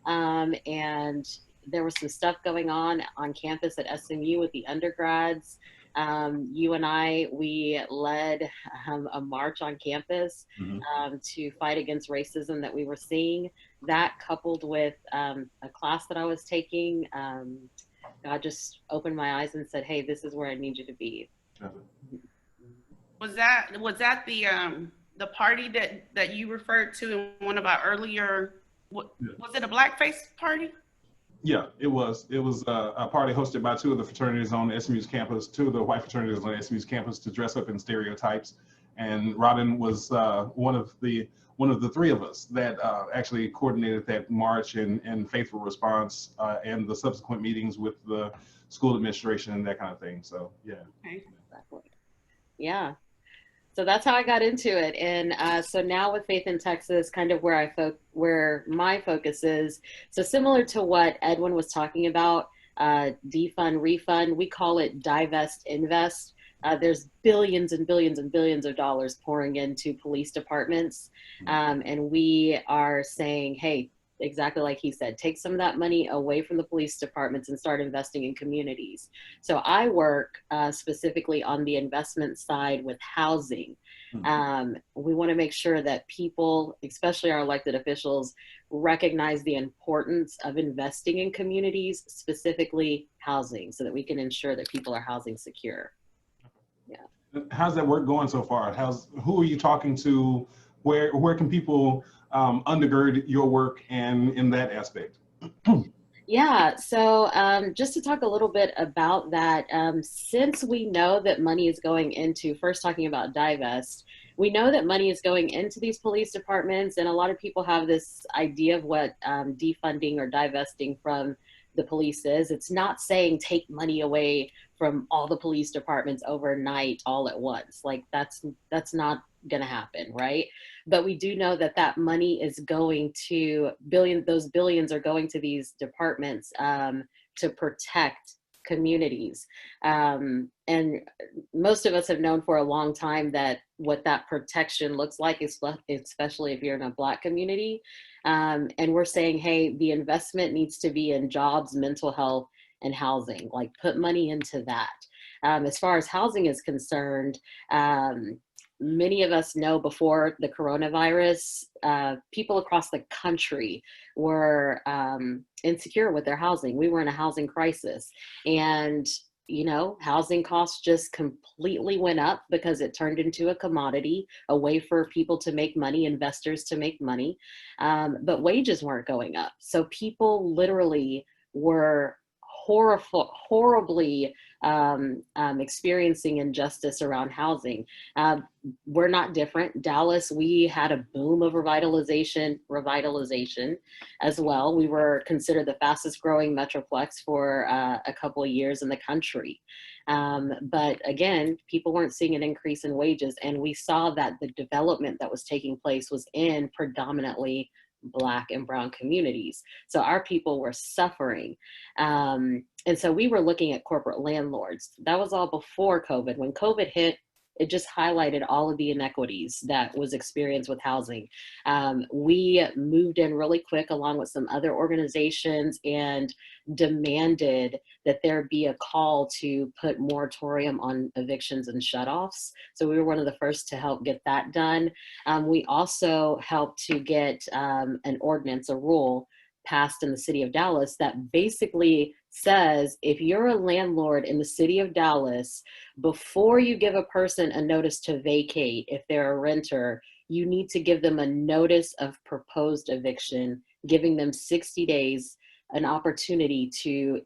And there was some stuff going on campus at SMU with the undergrads. You and we led a march on campus to fight against racism that we were seeing. That coupled with a class that I was taking, God just opened my eyes and said, "Hey, this is where I need you to be." Was that the party that you referred to in one of our earlier? Was it a blackface party? Yeah, it was. It was a party hosted by two of the fraternities on SMU's campus, two of the white fraternities on SMU's campus, to dress up in stereotypes. And Robin was one of the three of us that actually coordinated that march and faithful response and the subsequent meetings with the school administration and that kind of thing. So yeah. Okay. Exactly. Yeah. So that's how I got into it. And so now with Faith in Texas, kind of where my focus is. So similar to what Edwin was talking about, defund, refund, we call it divest, invest. There's billions and billions and billions of dollars pouring into police departments. And we are saying, hey, exactly like he said, take some of that money away from the police departments and start investing in communities. So I work specifically on the investment side with housing. We want to make sure that people, especially our elected officials, recognize the importance of investing in communities, specifically housing, so that we can ensure that people are housing secure. Yeah. How's that work going so far? Who are you talking to? Where can people undergird your work and in that aspect? Yeah, so just to talk a little bit about that, since we know that money is going into, first talking about divest, we know that money is going into these police departments, and a lot of people have this idea of what defunding or divesting from the police is. It's not saying take money away from all the police departments overnight all at once. Like that's not going to happen, right? But we do know that that money is going to those billions are going to these departments to protect communities. And most of us have known for a long time that what that protection looks like, especially if you're in a Black community. And we're saying, hey, the investment needs to be in jobs, mental health, and housing. Like put money into that. As far as housing is concerned, many of us know before the coronavirus, people across the country were insecure with their housing. We were in a housing crisis. And, you know, housing costs just completely went up because it turned into a commodity, a way for people to make money, investors to make money. But wages weren't going up. So people literally were horribly experiencing injustice around housing. We're not different. Dallas, we had a boom of revitalization as well. We were considered the fastest growing metroplex for a couple of years in the country. But again, people weren't seeing an increase in wages, and we saw that the development that was taking place was in predominantly Black and brown communities. So our people were suffering. And so we were looking at corporate landlords. That was all before COVID. When COVID hit, it just highlighted all of the inequities that was experienced with housing. We moved in really quick along with some other organizations and demanded that there be a call to put moratorium on evictions and shutoffs. So we were one of the first to help get that done. We also helped to get an ordinance, a rule passed in the city of Dallas that basically says if you're a landlord in the city of Dallas, before you give a person a notice to vacate, if they're a renter, you need to give them a notice of proposed eviction, giving them 60 days, an opportunity to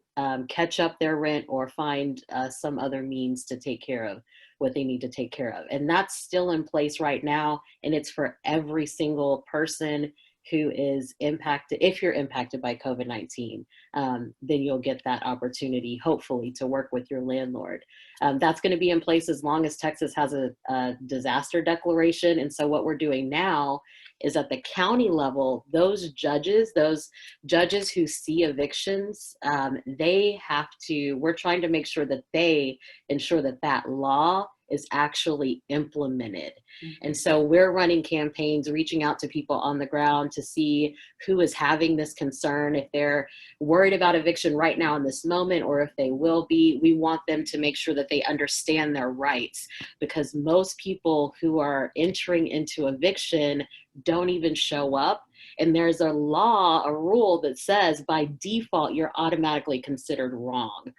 catch up their rent or find some other means to take care of what they need to take care of. And that's still in place right now. And it's for every single person who is impacted. If you're impacted by COVID-19, then you'll get that opportunity, hopefully, to work with your landlord. That's going to be in place as long as Texas has a disaster declaration. And so what we're doing now is at the county level, those judges who see evictions, we're trying to make sure that they ensure that that law is actually implemented. And so we're running campaigns, reaching out to people on the ground to see who is having this concern, if they're worried about eviction right now in this moment, or if they will be. We want them to make sure that they understand their rights, because most people who are entering into eviction don't even show up. And there's a rule that says by default, you're automatically considered wrong.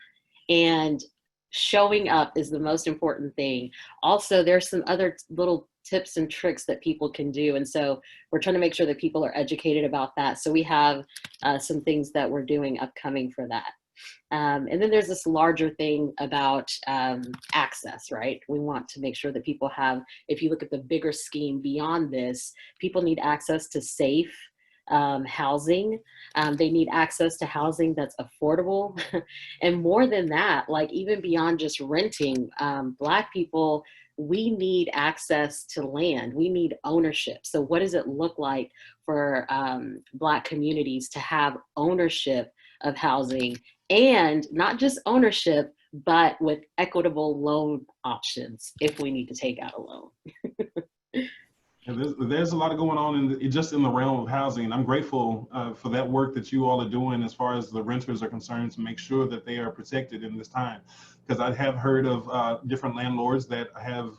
And showing up is the most important thing. Also, there's some other little tips and tricks that people can do. And so we're trying to make sure that people are educated about that. So we have some things that we're doing upcoming for that. And then there's this larger thing about access, right? We want to make sure that people have, if you look at the bigger scheme beyond this, people need access to safe housing. They need access to housing that's affordable. And more than that, like even beyond just renting, Black people, we need access to land. We need ownership. So what does it look like for Black communities to have ownership of housing, and not just ownership, but with equitable loan options if we need to take out a loan? There's a lot going on just in the realm of housing. I'm grateful for that work that you all are doing as far as the renters are concerned, to make sure that they are protected in this time. Because I have heard of different landlords that have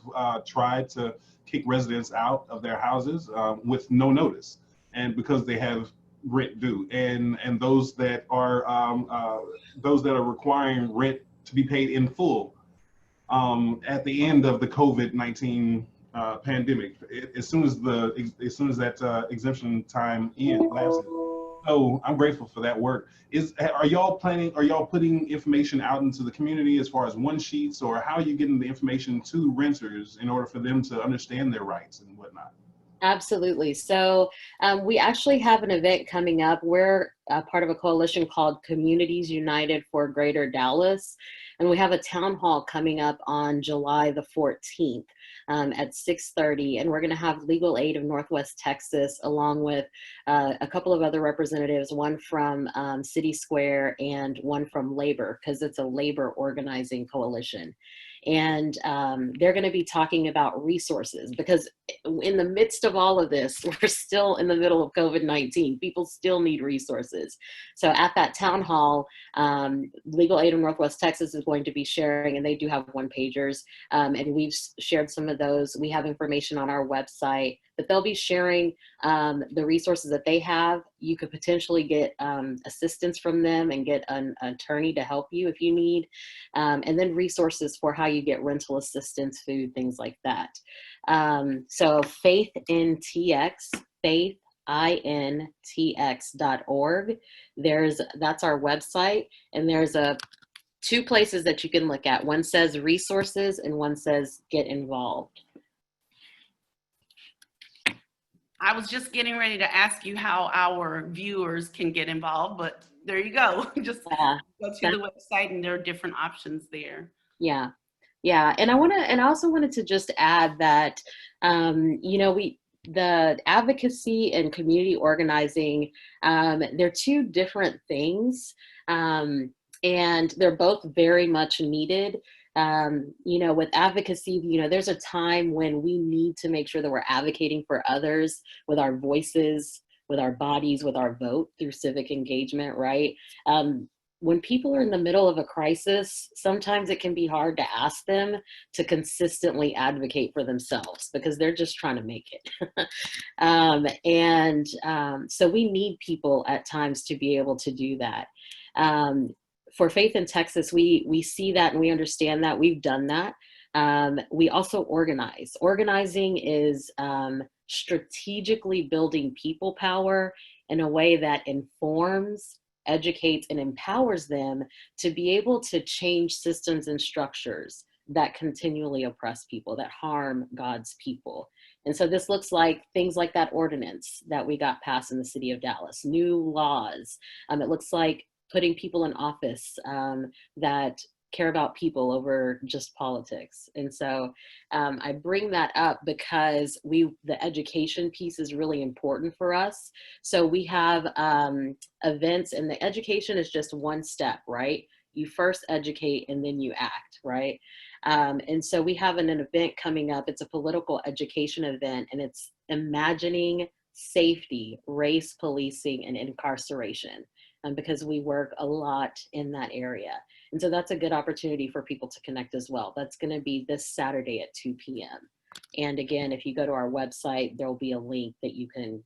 tried to kick residents out of their houses with no notice, and because they have rent due, and those that are requiring rent to be paid in full at the end of the COVID-19 pandemic, as soon as that exemption time lapses. So I'm grateful for that work. Are y'all putting information out into the community as far as one sheets, or how are you getting the information to renters in order for them to understand their rights and whatnot? Absolutely. So we actually have an event coming up. We're part of a coalition called Communities United for Greater Dallas. And we have a town hall coming up on July the 14th at 6:30. And we're going to have Legal Aid of Northwest Texas, along with a couple of other representatives, one from City Square and one from Labor, because it's a labor organizing coalition. And they're going to be talking about resources, because in the midst of all of this, we're still in the middle of COVID-19. People still need resources. So at that town hall, Legal Aid of Northwest Texas is going to be sharing, and they do have one-pagers, and we've shared some of those. We have information on our website, but they'll be sharing the resources that they have. You could potentially get assistance from them and get an attorney to help you if you need, and then resources for how you get rental assistance, food, things like that. So Faith in TX, faithintx.org. That's our website, and there's two places that you can look at. One says resources and one says get involved. I was just getting ready to ask you how our viewers can get involved, but there you go. Just go to the website, and there are different options there. Yeah. And I also wanted to just add that, the advocacy and community organizing, they're two different things, and they're both very much needed. With advocacy, there's a time when we need to make sure that we're advocating for others with our voices, with our bodies, with our vote through civic engagement, right? When people are in the middle of a crisis, sometimes it can be hard to ask them to consistently advocate for themselves, because they're just trying to make it. So we need people at times to be able to do that. For Faith in Texas, we see that and we understand that. We've done that. We also organize. Organizing is strategically building people power in a way that informs, educates, and empowers them to be able to change systems and structures that continually oppress people, that harm God's people. And so this looks like things like that ordinance that we got passed in the city of Dallas, new laws. It looks like putting people in office that care about people over just politics. And so I bring that up because the education piece is really important for us. So we have events, and the education is just one step, right? You first educate and then you act, right? And so we have an event coming up. It's a political education event, and it's imagining safety, race policing, and incarceration, because we work a lot in that area. And so that's a good opportunity for people to connect as well. That's going to be this Saturday at 2 p.m. And again, if you go to our website, there'll be a link that you can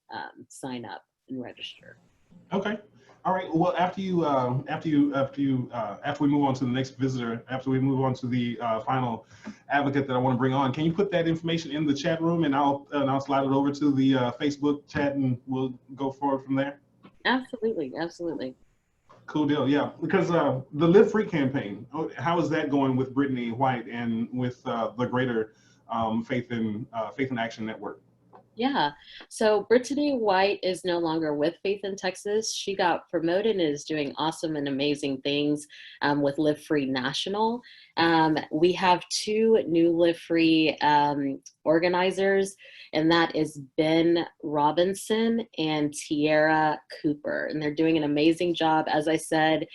sign up and register. Okay. All right. Well, after we move on to the next visitor, after we move on to the final advocate that I want to bring on, can you put that information in the chat room, and I'll slide it over to the Facebook chat, and we'll go forward from there? Absolutely, absolutely. Cool deal. Yeah, because the Live Free campaign, how is that going with Brittany White and with the greater Faith in Action Network? Yeah, so Brittany White is no longer with Faith in Texas. She got promoted and is doing awesome and amazing things with Live Free National. We have 2 new Live Free organizers, and that is Ben Robinson and Tiara Cooper. And they're doing an amazing job. As I said,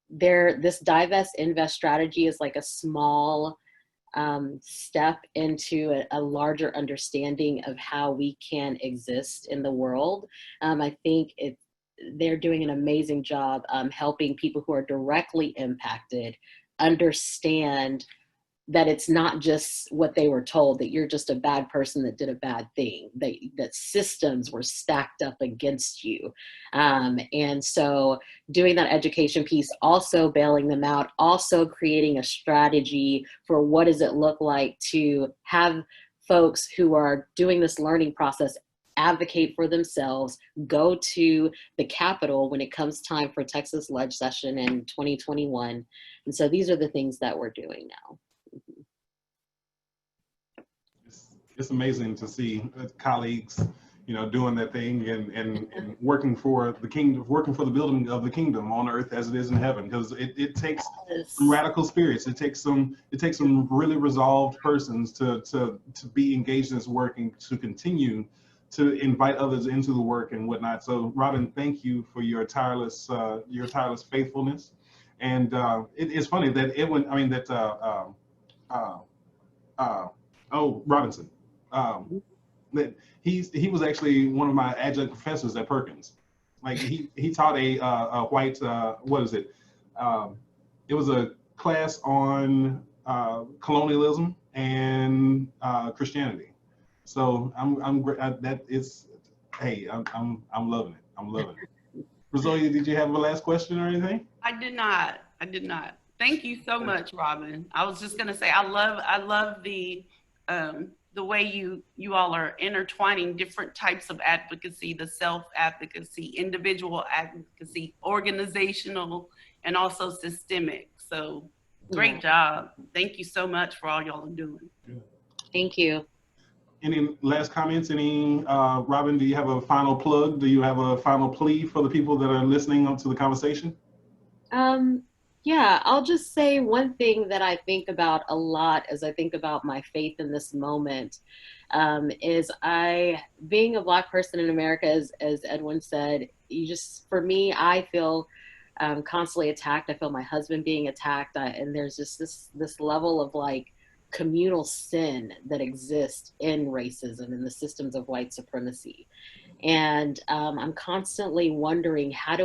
this divest invest strategy is like a small step into a larger understanding of how we can exist in the world. I think they're doing an amazing job helping people who are directly impacted understand that it's not just what they were told, that you're just a bad person that did a bad thing, that systems were stacked up against you. And so doing that education piece, also bailing them out, also creating a strategy for what does it look like to have folks who are doing this learning process advocate for themselves, go to the Capitol when it comes time for Texas Leg session in 2021. And so these are the things that we're doing now. It's amazing to see colleagues, doing that thing and working for the kingdom, working for the building of the kingdom on earth as it is in heaven. Because it takes some radical spirits. It takes some really resolved persons to be engaged in this work and to continue to invite others into the work and whatnot. So, Robin, thank you for your tireless faithfulness. And it's funny that Robinson. That he was actually one of my adjunct professors at Perkins. Like he taught a white what is it? It was a class on colonialism and Christianity. So I'm loving it. I'm loving it. Rosalia, did you have a last question or anything? I did not. Thank you so much, Robin. I was just gonna say I love the way you all are intertwining different types of advocacy, the self-advocacy, individual advocacy, organizational, and also systemic. So great job. Thank you so much for all y'all are doing. Thank you. Any last comments? Robin, do you have a final plug? Do you have a final plea for the people that are listening to the conversation? Yeah, I'll just say one thing that I think about a lot as I think about my faith in this moment is being a Black person in America, as Edwin said, for me, I feel constantly attacked. I feel my husband being attacked. And there's just this level of like communal sin that exists in racism and the systems of white supremacy. And I'm constantly wondering, how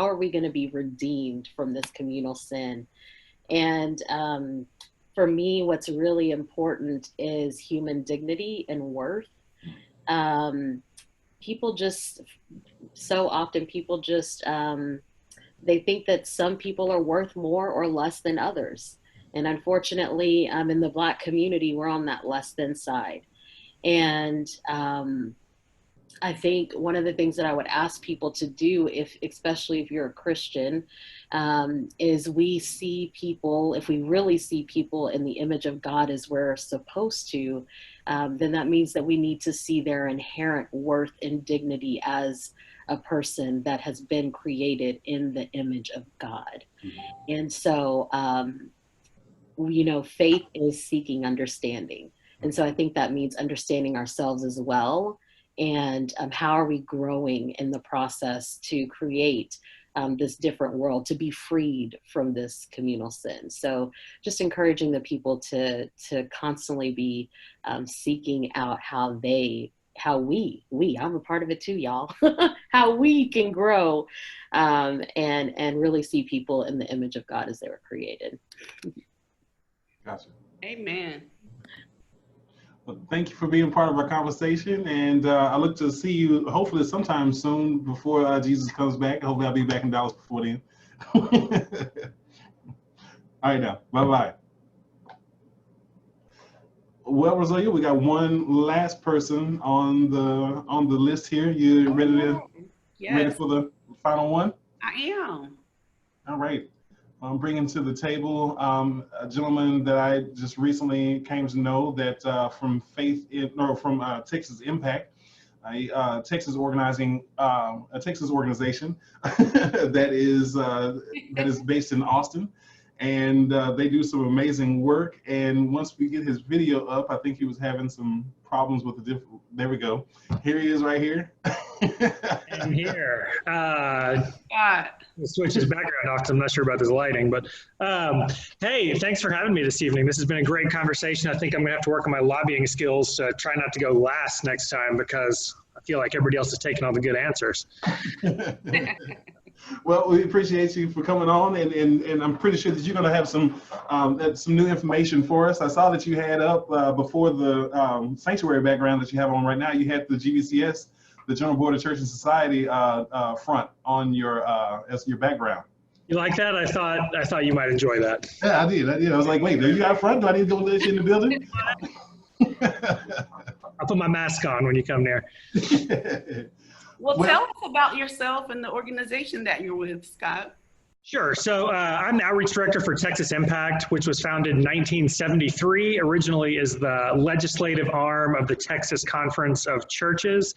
are we going to be redeemed from this communal sin? And for me, what's really important is human dignity and worth. So often people they think that some people are worth more or less than others. And unfortunately, in the Black community, we're on that less than side. And I think one of the things that I would ask people to do, especially if you're a Christian, is if we really see people in the image of God as we're supposed to, then that means that we need to see their inherent worth and dignity as a person that has been created in the image of God. And so, you know, faith is seeking understanding. And so I think that means understanding ourselves as well. And how are we growing in the process to create this different world, to be freed from this communal sin. So just encouraging the people to constantly be seeking out how we, I'm a part of it too, y'all, how we can grow and really see people in the image of God as they were created. Gotcha. Amen. Well, thank you for being part of our conversation, and I look to see you hopefully sometime soon before Jesus comes back. Hopefully I'll be back in Dallas before then. All right now, bye-bye. Well, Rezolia, we got one last person on the list here. You ready ready for the final one? I am. All right. I'm bringing to the table a gentleman that I just recently came to know that from Texas Impact, a Texas organization that is based in Austin, and they do some amazing work. And once we get his video up, I think he was having some problems with the there we go. Here he is right here. And here. Switch his background off because I'm not sure about this lighting, but hey, thanks for having me this evening. This has been a great conversation. I think I'm gonna have to work on my lobbying skills to try not to go last next time because I feel like everybody else is taking all the good answers. Well, we appreciate you for coming on, and I'm pretty sure that you're going to have some new information for us. I saw that you had up before the sanctuary background that you have on right now. You had the GBCS, the General Board of Church and Society front on your as your background. You like that? I thought you might enjoy that. Yeah, I did. I was like, wait, are you out front? Do I need to go let you in the building? I'll put my mask on when you come near. Well, tell us about yourself and the organization that you're with, Scott. Sure. So I'm the outreach director for Texas Impact, which was founded in 1973, originally as the legislative arm of the Texas Conference of Churches.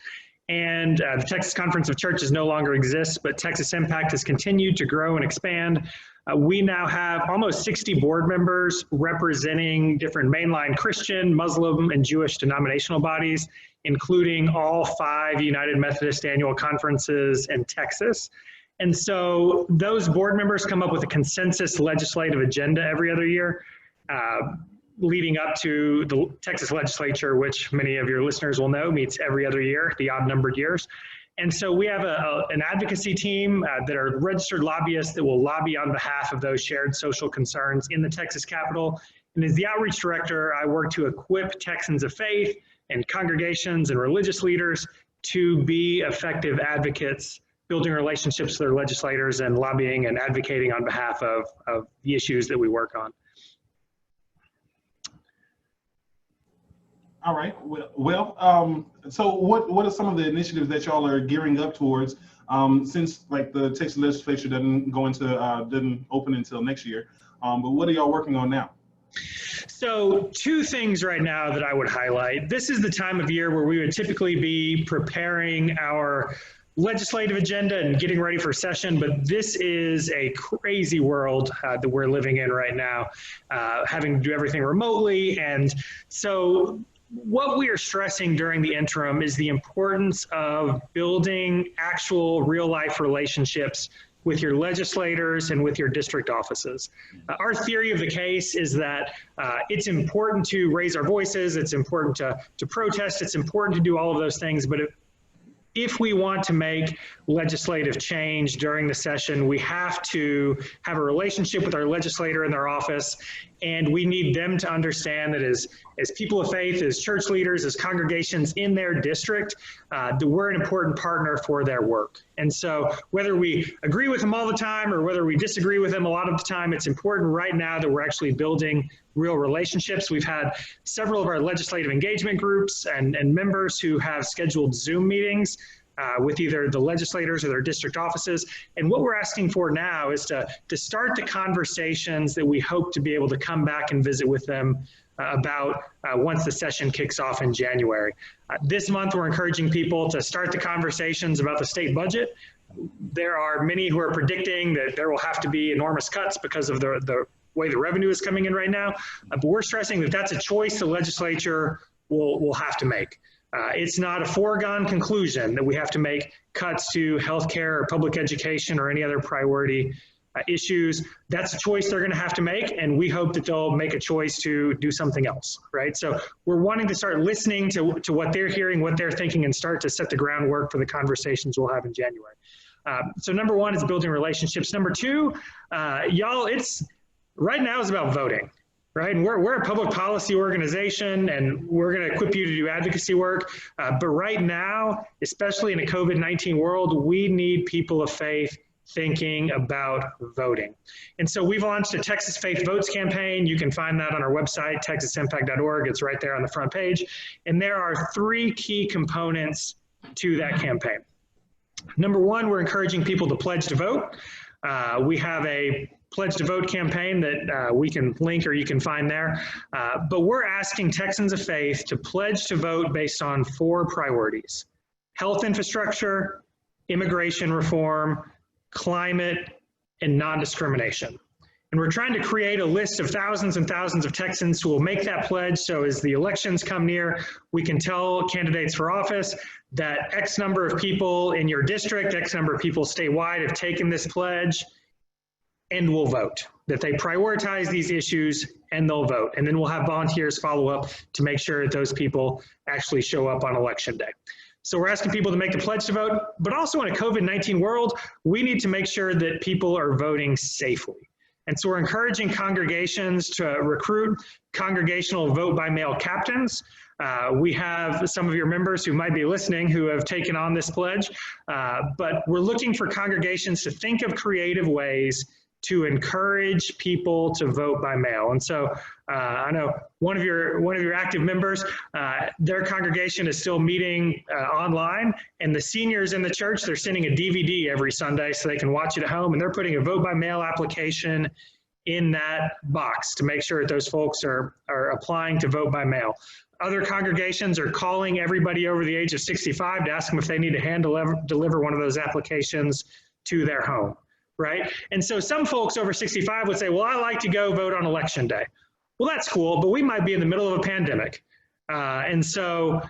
And the Texas Conference of Churches no longer exists, but Texas Impact has continued to grow and expand. We now have almost 60 board members representing different mainline Christian, Muslim, and Jewish denominational bodies, including all 5 United Methodist annual conferences in Texas. And so those board members come up with a consensus legislative agenda every other year, leading up to the Texas legislature, which many of your listeners will know meets every other year, the odd numbered years. And so we have an advocacy team that are registered lobbyists that will lobby on behalf of those shared social concerns in the Texas Capitol. And as the outreach director, I work to equip Texans of faith and congregations and religious leaders to be effective advocates, building relationships with their legislators and lobbying and advocating on behalf of the issues that we work on. All right. Well, so what are some of the initiatives that y'all are gearing up towards since like the Texas legislature doesn't open until next year? But what are y'all working on now? So 2 things right now that I would highlight. This is the time of year where we would typically be preparing our legislative agenda and getting ready for session, but this is a crazy world that we're living in right now, having to do everything remotely. And so what we are stressing during the interim is the importance of building actual real-life relationships with your legislators and with your district offices. Our theory of the case is that it's important to raise our voices, it's important to protest, it's important to do all of those things, but if we want to make legislative change during the session, we have to have a relationship with our legislator in their office, and we need them to understand that as people of faith, as church leaders, as congregations in their district, that we're an important partner for their work. And so whether we agree with them all the time or whether we disagree with them a lot of the time, it's important right now that we're actually building real relationships. We've had several of our legislative engagement groups and members who have scheduled Zoom meetings with either the legislators or their district offices. And what we're asking for now is to start the conversations that we hope to be able to come back and visit with them about once the session kicks off in January. This month, we're encouraging people to start the conversations about the state budget. There are many who are predicting that there will have to be enormous cuts because of the way the revenue is coming in right now. But we're stressing that that's a choice the legislature will have to make. It's not a foregone conclusion that we have to make cuts to healthcare or public education or any other priority issues. That's a choice they're going to have to make, and we hope that they'll make a choice to do something else, right? So we're wanting to start listening to what they're hearing, what they're thinking, and start to set the groundwork for the conversations we'll have in January. So number one is building relationships. Number two, y'all, right now is about voting, right? And we're a public policy organization, and we're going to equip you to do advocacy work. But right now, especially in a COVID-19 world, we need people of faith thinking about voting. And so we've launched a Texas Faith Votes campaign. You can find that on our website, texasimpact.org. It's right there on the front page. And there are 3 key components to that campaign. Number one, we're encouraging people to pledge to vote. We have a Pledge to Vote campaign that we can link or you can find there. But we're asking Texans of faith to pledge to vote based on 4 priorities: health infrastructure, immigration reform, climate, and non-discrimination. And we're trying to create a list of thousands and thousands of Texans who will make that pledge. So as the elections come near, we can tell candidates for office that X number of people in your district, X number of people statewide have taken this pledge and will vote, that they prioritize these issues and they'll vote. And then we'll have volunteers follow up to make sure that those people actually show up on election day. So we're asking people to make the pledge to vote, but also in a COVID-19 world, we need to make sure that people are voting safely. And so we're encouraging congregations to recruit congregational vote by mail captains. We have some of your members who might be listening who have taken on this pledge, but we're looking for congregations to think of creative ways to encourage people to vote by mail. And so I know one of your active members, their congregation is still meeting online, and the seniors in the church, they're sending a DVD every Sunday so they can watch it at home, and they're putting a vote by mail application in that box to make sure that those folks are applying to vote by mail. Other congregations are calling everybody over the age of 65 to ask them if they need to hand deliver one of those applications to their home, right? And so some folks over 65 would say, well, I like to go vote on election day. Well, that's cool, but we might be in the middle of a pandemic. So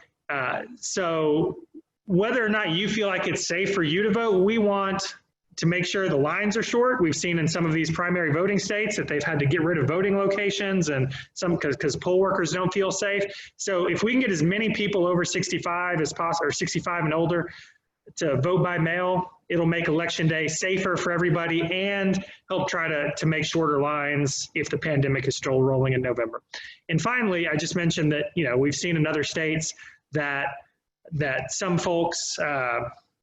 whether or not you feel like it's safe for you to vote, we want to make sure the lines are short. We've seen in some of these primary voting states that they've had to get rid of voting locations, and some because poll workers don't feel safe. So if we can get as many people over 65 as possible, or 65 and older, to vote by mail, it'll make election day safer for everybody and help try to make shorter lines if the pandemic is still rolling in November. And finally, I just mentioned that, you know, we've seen in other states that some folks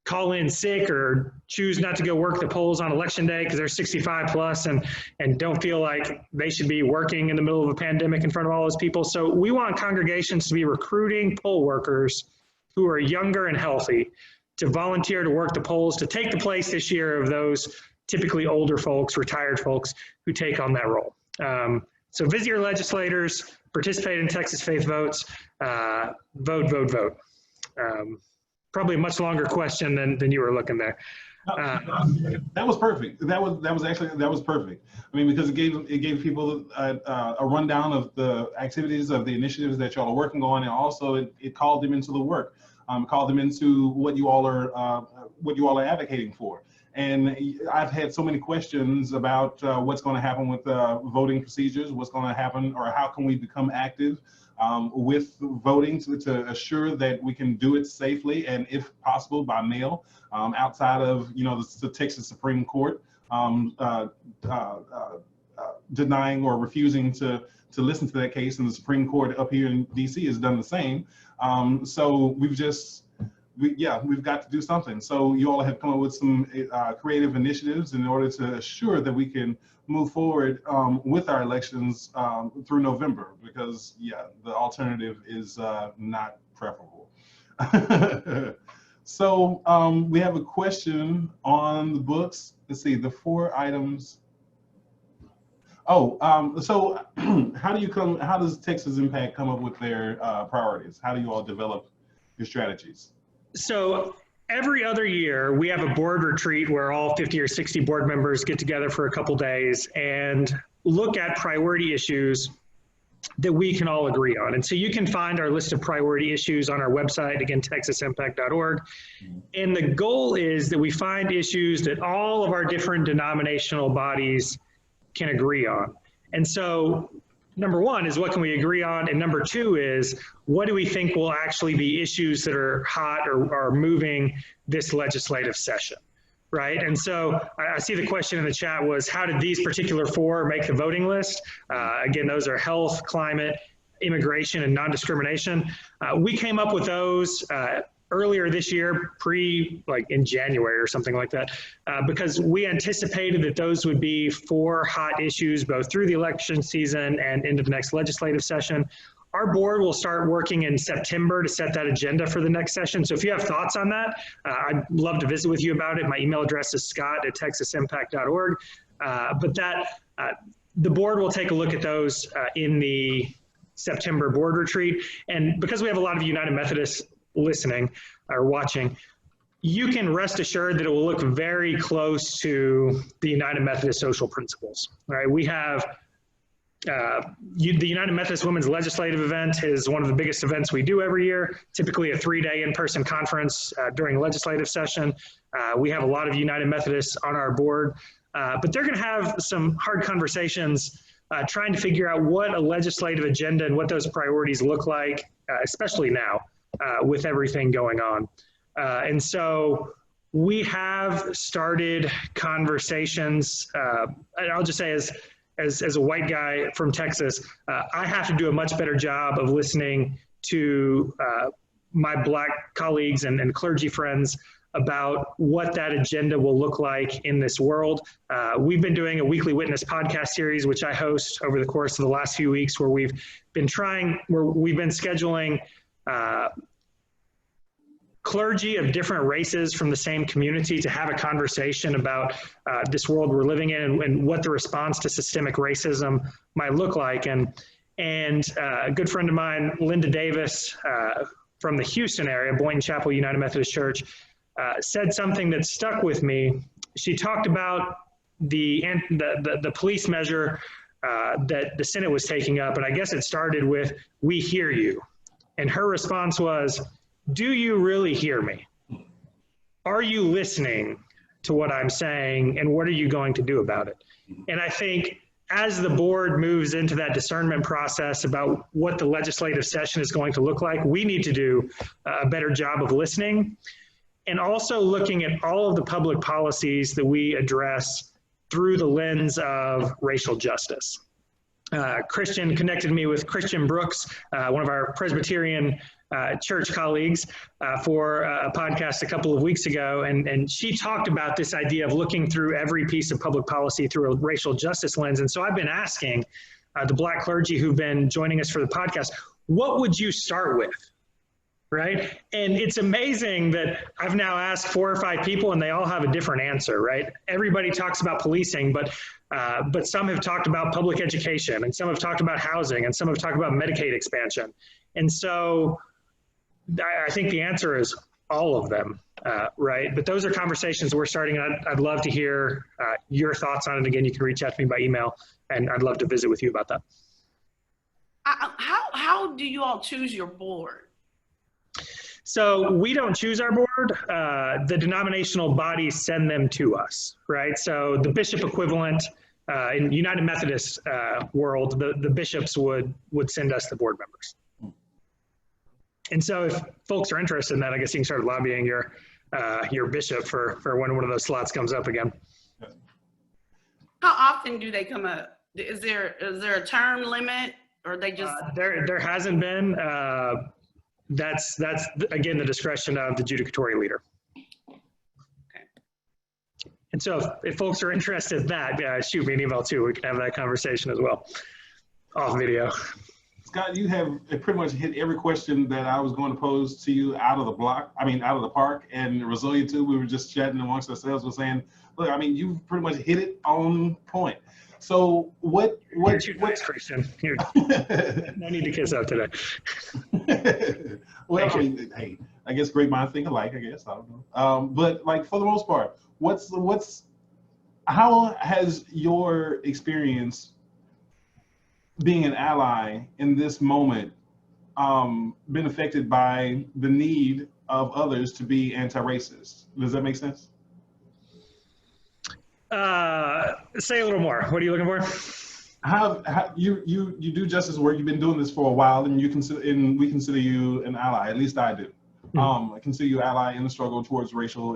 call in sick or choose not to go work the polls on election day because they're 65 plus and don't feel like they should be working in the middle of a pandemic in front of all those people. So we want congregations to be recruiting poll workers who are younger and healthy to volunteer to work the polls, to take the place this year of those typically older folks, retired folks who take on that role. So visit your legislators, participate in Texas Faith Votes, vote, vote, vote. Probably a much longer question than you were looking there. That was perfect. That was perfect. I mean, because it gave people a rundown of the activities, of the initiatives that y'all are working on, and also it called them into the work, called them into what you all are advocating for. And I've had so many questions about what's going to happen with voting procedures, what's going to happen, or how can we become active with voting to assure that we can do it safely and, if possible, by mail, outside of, you know, the Texas Supreme Court denying or refusing to listen to that case, and the Supreme Court up here in DC has done the same. So we've got to do something. So you all have come up with some creative initiatives in order to assure that we can move forward with our elections through November, because the alternative is not preferable. So we have a question on the books. Let's see, the 4 items. Oh, so how does Texas Impact come up with their priorities? How do you all develop your strategies? So every other year, we have a board retreat where all 50 or 60 board members get together for a couple days and look at priority issues that we can all agree on. And so you can find our list of priority issues on our website, again, texasimpact.org. And the goal is that we find issues that all of our different denominational bodies can agree on. And so number 1 is what can we agree on? And number 2 is what do we think will actually be issues that are hot or are moving this legislative session, right? And so I see the question in the chat was, how did these particular 4 make the voting list? Again, those are health, climate, immigration, and non-discrimination. We came up with those earlier this year, like in January or something like that, because we anticipated that those would be 4 hot issues both through the election season and into the next legislative session. Our board will start working in September to set that agenda for the next session. So if you have thoughts on that, I'd love to visit with you about it. My email address is scott@texasimpact.org. But the board will take a look at those in the September board retreat. And because we have a lot of United Methodists listening or watching, you can rest assured that it will look very close to the United Methodist social principles. All right, we have the United Methodist Women's Legislative event is one of the biggest events we do every year, typically a 3-day in-person conference during legislative session. We have a lot of United Methodists on our board, but they're going to have some hard conversations trying to figure out what a legislative agenda and what those priorities look like, especially now with everything going on. And so we have started conversations, and I'll just say as a white guy from Texas, I have to do a much better job of listening to my Black colleagues and clergy friends about what that agenda will look like in this world. We've been doing a weekly witness podcast series, which I host over the course of the last few weeks, where we've been scheduling clergy of different races from the same community to have a conversation about this world we're living in and what the response to systemic racism might look like. And a good friend of mine, Linda Davis, from the Houston area, Boynton Chapel United Methodist Church, said something that stuck with me. She talked about the police measure that the Senate was taking up, and I guess it started with, "We hear you." And her response was, "Do you really hear me? Are you listening to what I'm saying, and what are you going to do about it?" And I think as the board moves into that discernment process about what the legislative session is going to look like, we need to do a better job of listening and also looking at all of the public policies that we address through the lens of racial justice. Christian connected me with Christian Brooks, one of our Presbyterian church colleagues, for a podcast a couple of weeks ago, and she talked about this idea of looking through every piece of public policy through a racial justice lens. And so I've been asking the Black clergy who've been joining us for the podcast, what would you start with? Right? And it's amazing that I've now asked 4 or 5 people and they all have a different answer, right? Everybody talks about policing, but some have talked about public education, and some have talked about housing, and some have talked about Medicaid expansion. And so I think the answer is all of them, right? But those are conversations we're starting. I'd love to hear your thoughts on it. Again, you can reach out to me by email, and I'd love to visit with you about that. How do you all choose your board? So we don't choose our board. The denominational bodies send them to us, right? So the bishop equivalent in United Methodist world, the bishops would send us the board members. And so if folks are interested in that, I guess you can start lobbying your bishop for when one of those slots comes up again. How often do they come up? Is there a term limit, or they just? There hasn't been. That's again the discretion of the judicatory leader. Okay. And so if folks are interested in that, shoot me an email too. We can have that conversation as well, off video. Scott, you have pretty much hit every question that I was going to pose to you out of the out of the park. And Rezolia too, we were just chatting amongst ourselves, was saying, look, I mean, you've pretty much hit it on point. So what Christian? Here. No need to kiss up today. Well, I mean, hey, I guess great minds think alike, I guess, I don't know. But like for the most part, how has your experience being an ally in this moment been affected by the need of others to be anti-racist? Does that make sense? Say a little more. What are you looking for? How you do justice work? You've been doing this for a while, and we consider you an ally. At least I do. I consider you an ally in the struggle towards racial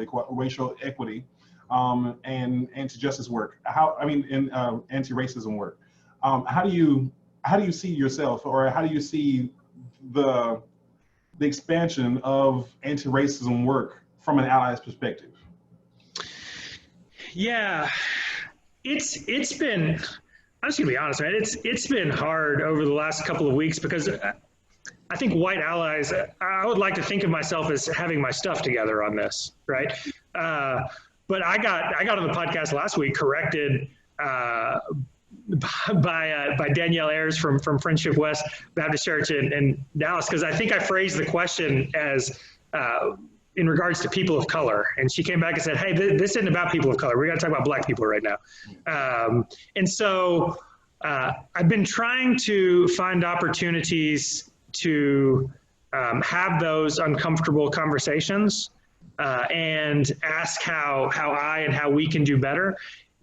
equity, and anti-justice work. Anti-racism work. How do you see yourself, or how do you see the expansion of anti-racism work from an ally's perspective? Yeah, it's been, I'm just gonna be honest, man. It's been hard over the last couple of weeks because I think white allies, I would like to think of myself as having my stuff together on this, right? But I got on the podcast last week corrected by Danielle Ayers from Friendship West Baptist Church in Dallas, because I think I phrased the question as in regards to people of color, and she came back and said, "Hey, this isn't about people of color. We got to talk about Black people right now." And so I've been trying to find opportunities to have those uncomfortable conversations and ask how I and how we can do better.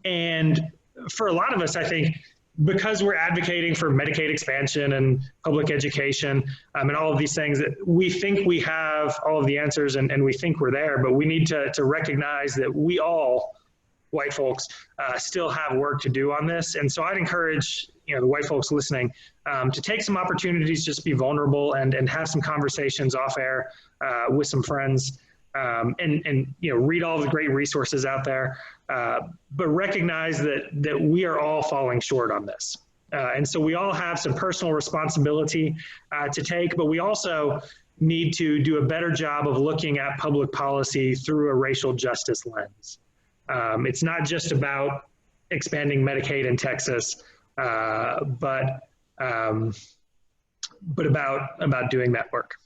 And for a lot of us, I think, because we're advocating for Medicaid expansion and public education and all of these things, that we think we have all of the answers and we think we're there, but we need to recognize that we all, white folks, still have work to do on this. And so I'd encourage the white folks listening to take some opportunities, just be vulnerable and have some conversations off air with some friends. And read all the great resources out there, but recognize that we are all falling short on this. And so we all have some personal responsibility to take, but we also need to do a better job of looking at public policy through a racial justice lens. It's not just about expanding Medicaid in Texas, but about doing that work.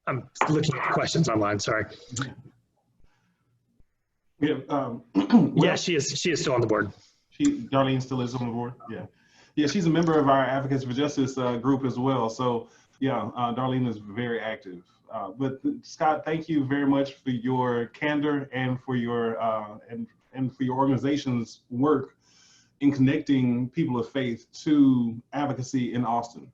I'm looking at the questions online, sorry. Yeah, yeah, she is still on the board. Darlene still is on the board, yeah. Yeah, she's a member of our Advocates for Justice group as well. So yeah, Darlene is very active. But Scott, thank you very much for your candor and for your and for your organization's work in connecting people of faith to advocacy in Austin.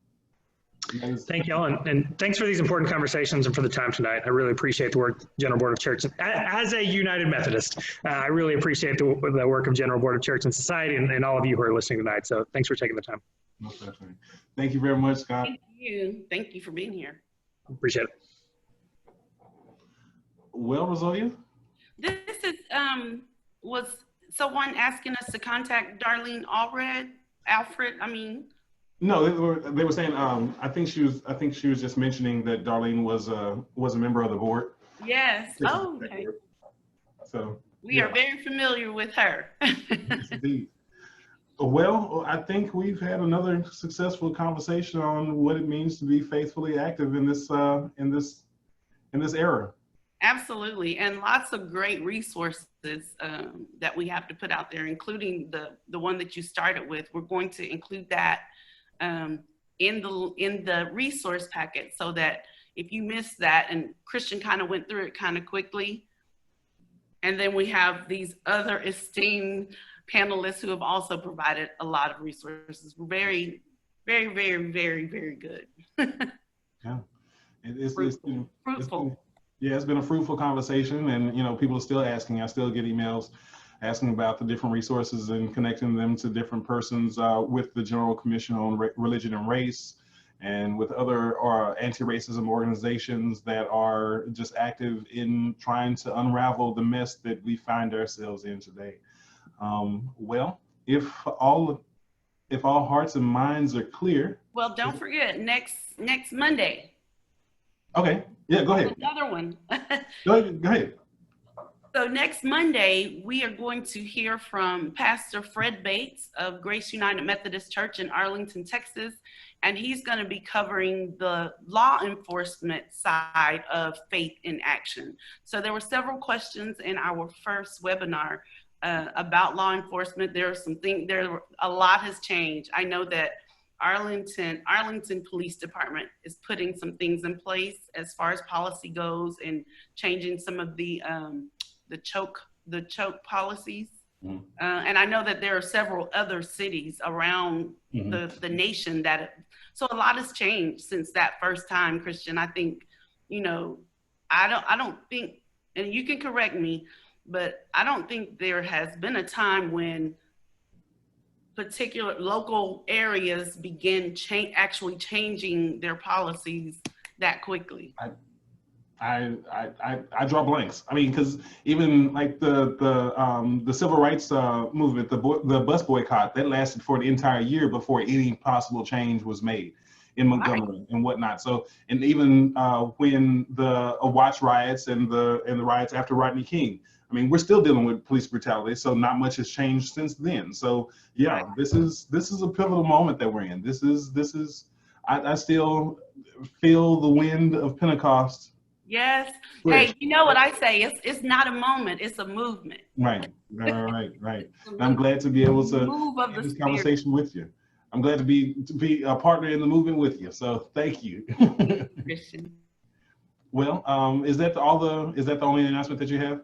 Thank you all, and thanks for these important conversations and for the time tonight. I really appreciate the work General Board of Church. As a United Methodist, I really appreciate the work of General Board of Church and Society and all of you who are listening tonight. So thanks for taking the time. Most definitely. Thank you very much, Scott. Thank you. Thank you for being here. Appreciate it. Well, Rezolia? This is, was someone asking us to contact Darlene Alfred, I mean? No, they were saying. I think she was just mentioning that Darlene was a member of the board. Yes. Oh, okay. So we are very familiar with her. Yes, indeed. Well, I think we've had another successful conversation on what it means to be faithfully active in this era. Absolutely, and lots of great resources that we have to put out there, including the one that you started with. We're going to include that in the resource packet, so that if you missed that, and Christian kind of went through it kind of quickly, and then we have these other esteemed panelists who have also provided a lot of resources. Very, very, very, very, very good. Yeah, it's been fruitful. It's been a fruitful conversation, and people are still asking. I still get emails asking about the different resources and connecting them to different persons with the General Commission on Religion and Race, and with other anti-racism organizations that are just active in trying to unravel the mess that we find ourselves in today. Well, if all If all hearts and minds are clear. Well, don't forget next Monday. Okay. Yeah, go ahead. Another one. Go ahead. So next Monday, we are going to hear from Pastor Fred Bates of Grace United Methodist Church in Arlington, Texas, and he's going to be covering the law enforcement side of faith in action. So there were several questions in our first webinar about law enforcement. A lot has changed. I know that Arlington Police Department is putting some things in place as far as policy goes and changing some of the choke policies. Mm-hmm. And I know that there are several other cities around mm-hmm. the nation so a lot has changed since that first time, Christian. I think, I don't think, and you can correct me, but I don't think there has been a time when particular local areas begin actually changing their policies that quickly. I draw blanks. I mean, because even like the civil rights movement, the bus boycott, that lasted for the entire year before any possible change was made in Montgomery and whatnot. So, and even when the Watts riots and the riots after Rodney King, I mean, we're still dealing with police brutality. So not much has changed since then. So yeah, this is a pivotal moment that we're in. This is I still feel the wind of Pentecost. Yes. Hey, you know what I say? It's not a moment, it's a movement. Right. I'm glad to be able to have this conversation with you. I'm glad to be a partner in the movement with you. So thank you. Christian. Well, is that the only announcement that you have?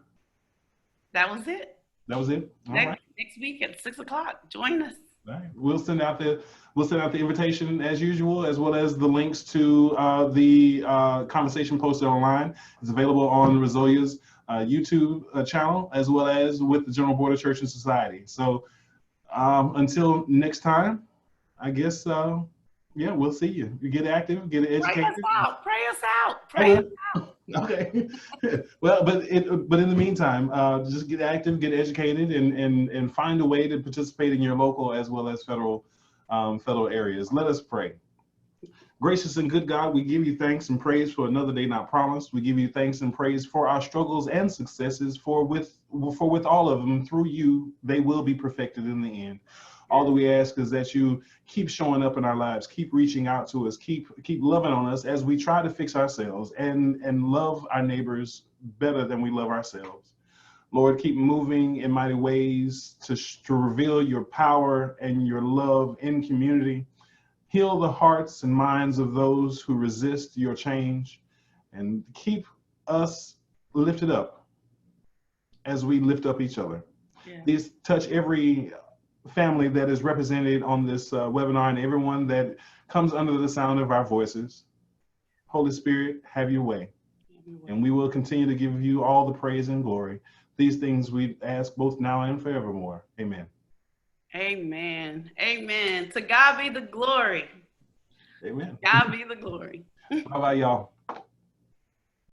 That was it. That was it. Next week at 6:00. Join us. All right. We'll send out the invitation as usual, as well as the links to the conversation posted online. It's available on Rezolia's YouTube channel, as well as with the General Board of Church and Society. So until next time, I guess, we'll see you. You get active, get educated. Pray us out. Okay. Well, but in the meantime, just get active, get educated, and find a way to participate in your local as well as federal areas. Let us pray. Gracious and good God, we give you thanks and praise for another day not promised. We give you thanks and praise for our struggles and successes, for with all of them, through you, they will be perfected in the end. All that we ask is that you keep showing up in our lives, keep reaching out to us, keep loving on us as we try to fix ourselves and love our neighbors better than we love ourselves. Lord, keep moving in mighty ways to reveal your power and your love in community. Heal the hearts and minds of those who resist your change, and keep us lifted up as we lift up each other. Yeah. Please touch every family that is represented on this webinar and everyone that comes under the sound of our voices. Holy Spirit, have your way. And we will continue to give you all the praise and glory. These things we ask both now and forevermore. Amen. Amen. Amen. To God be the glory. Amen. God be the glory. Bye-bye, y'all.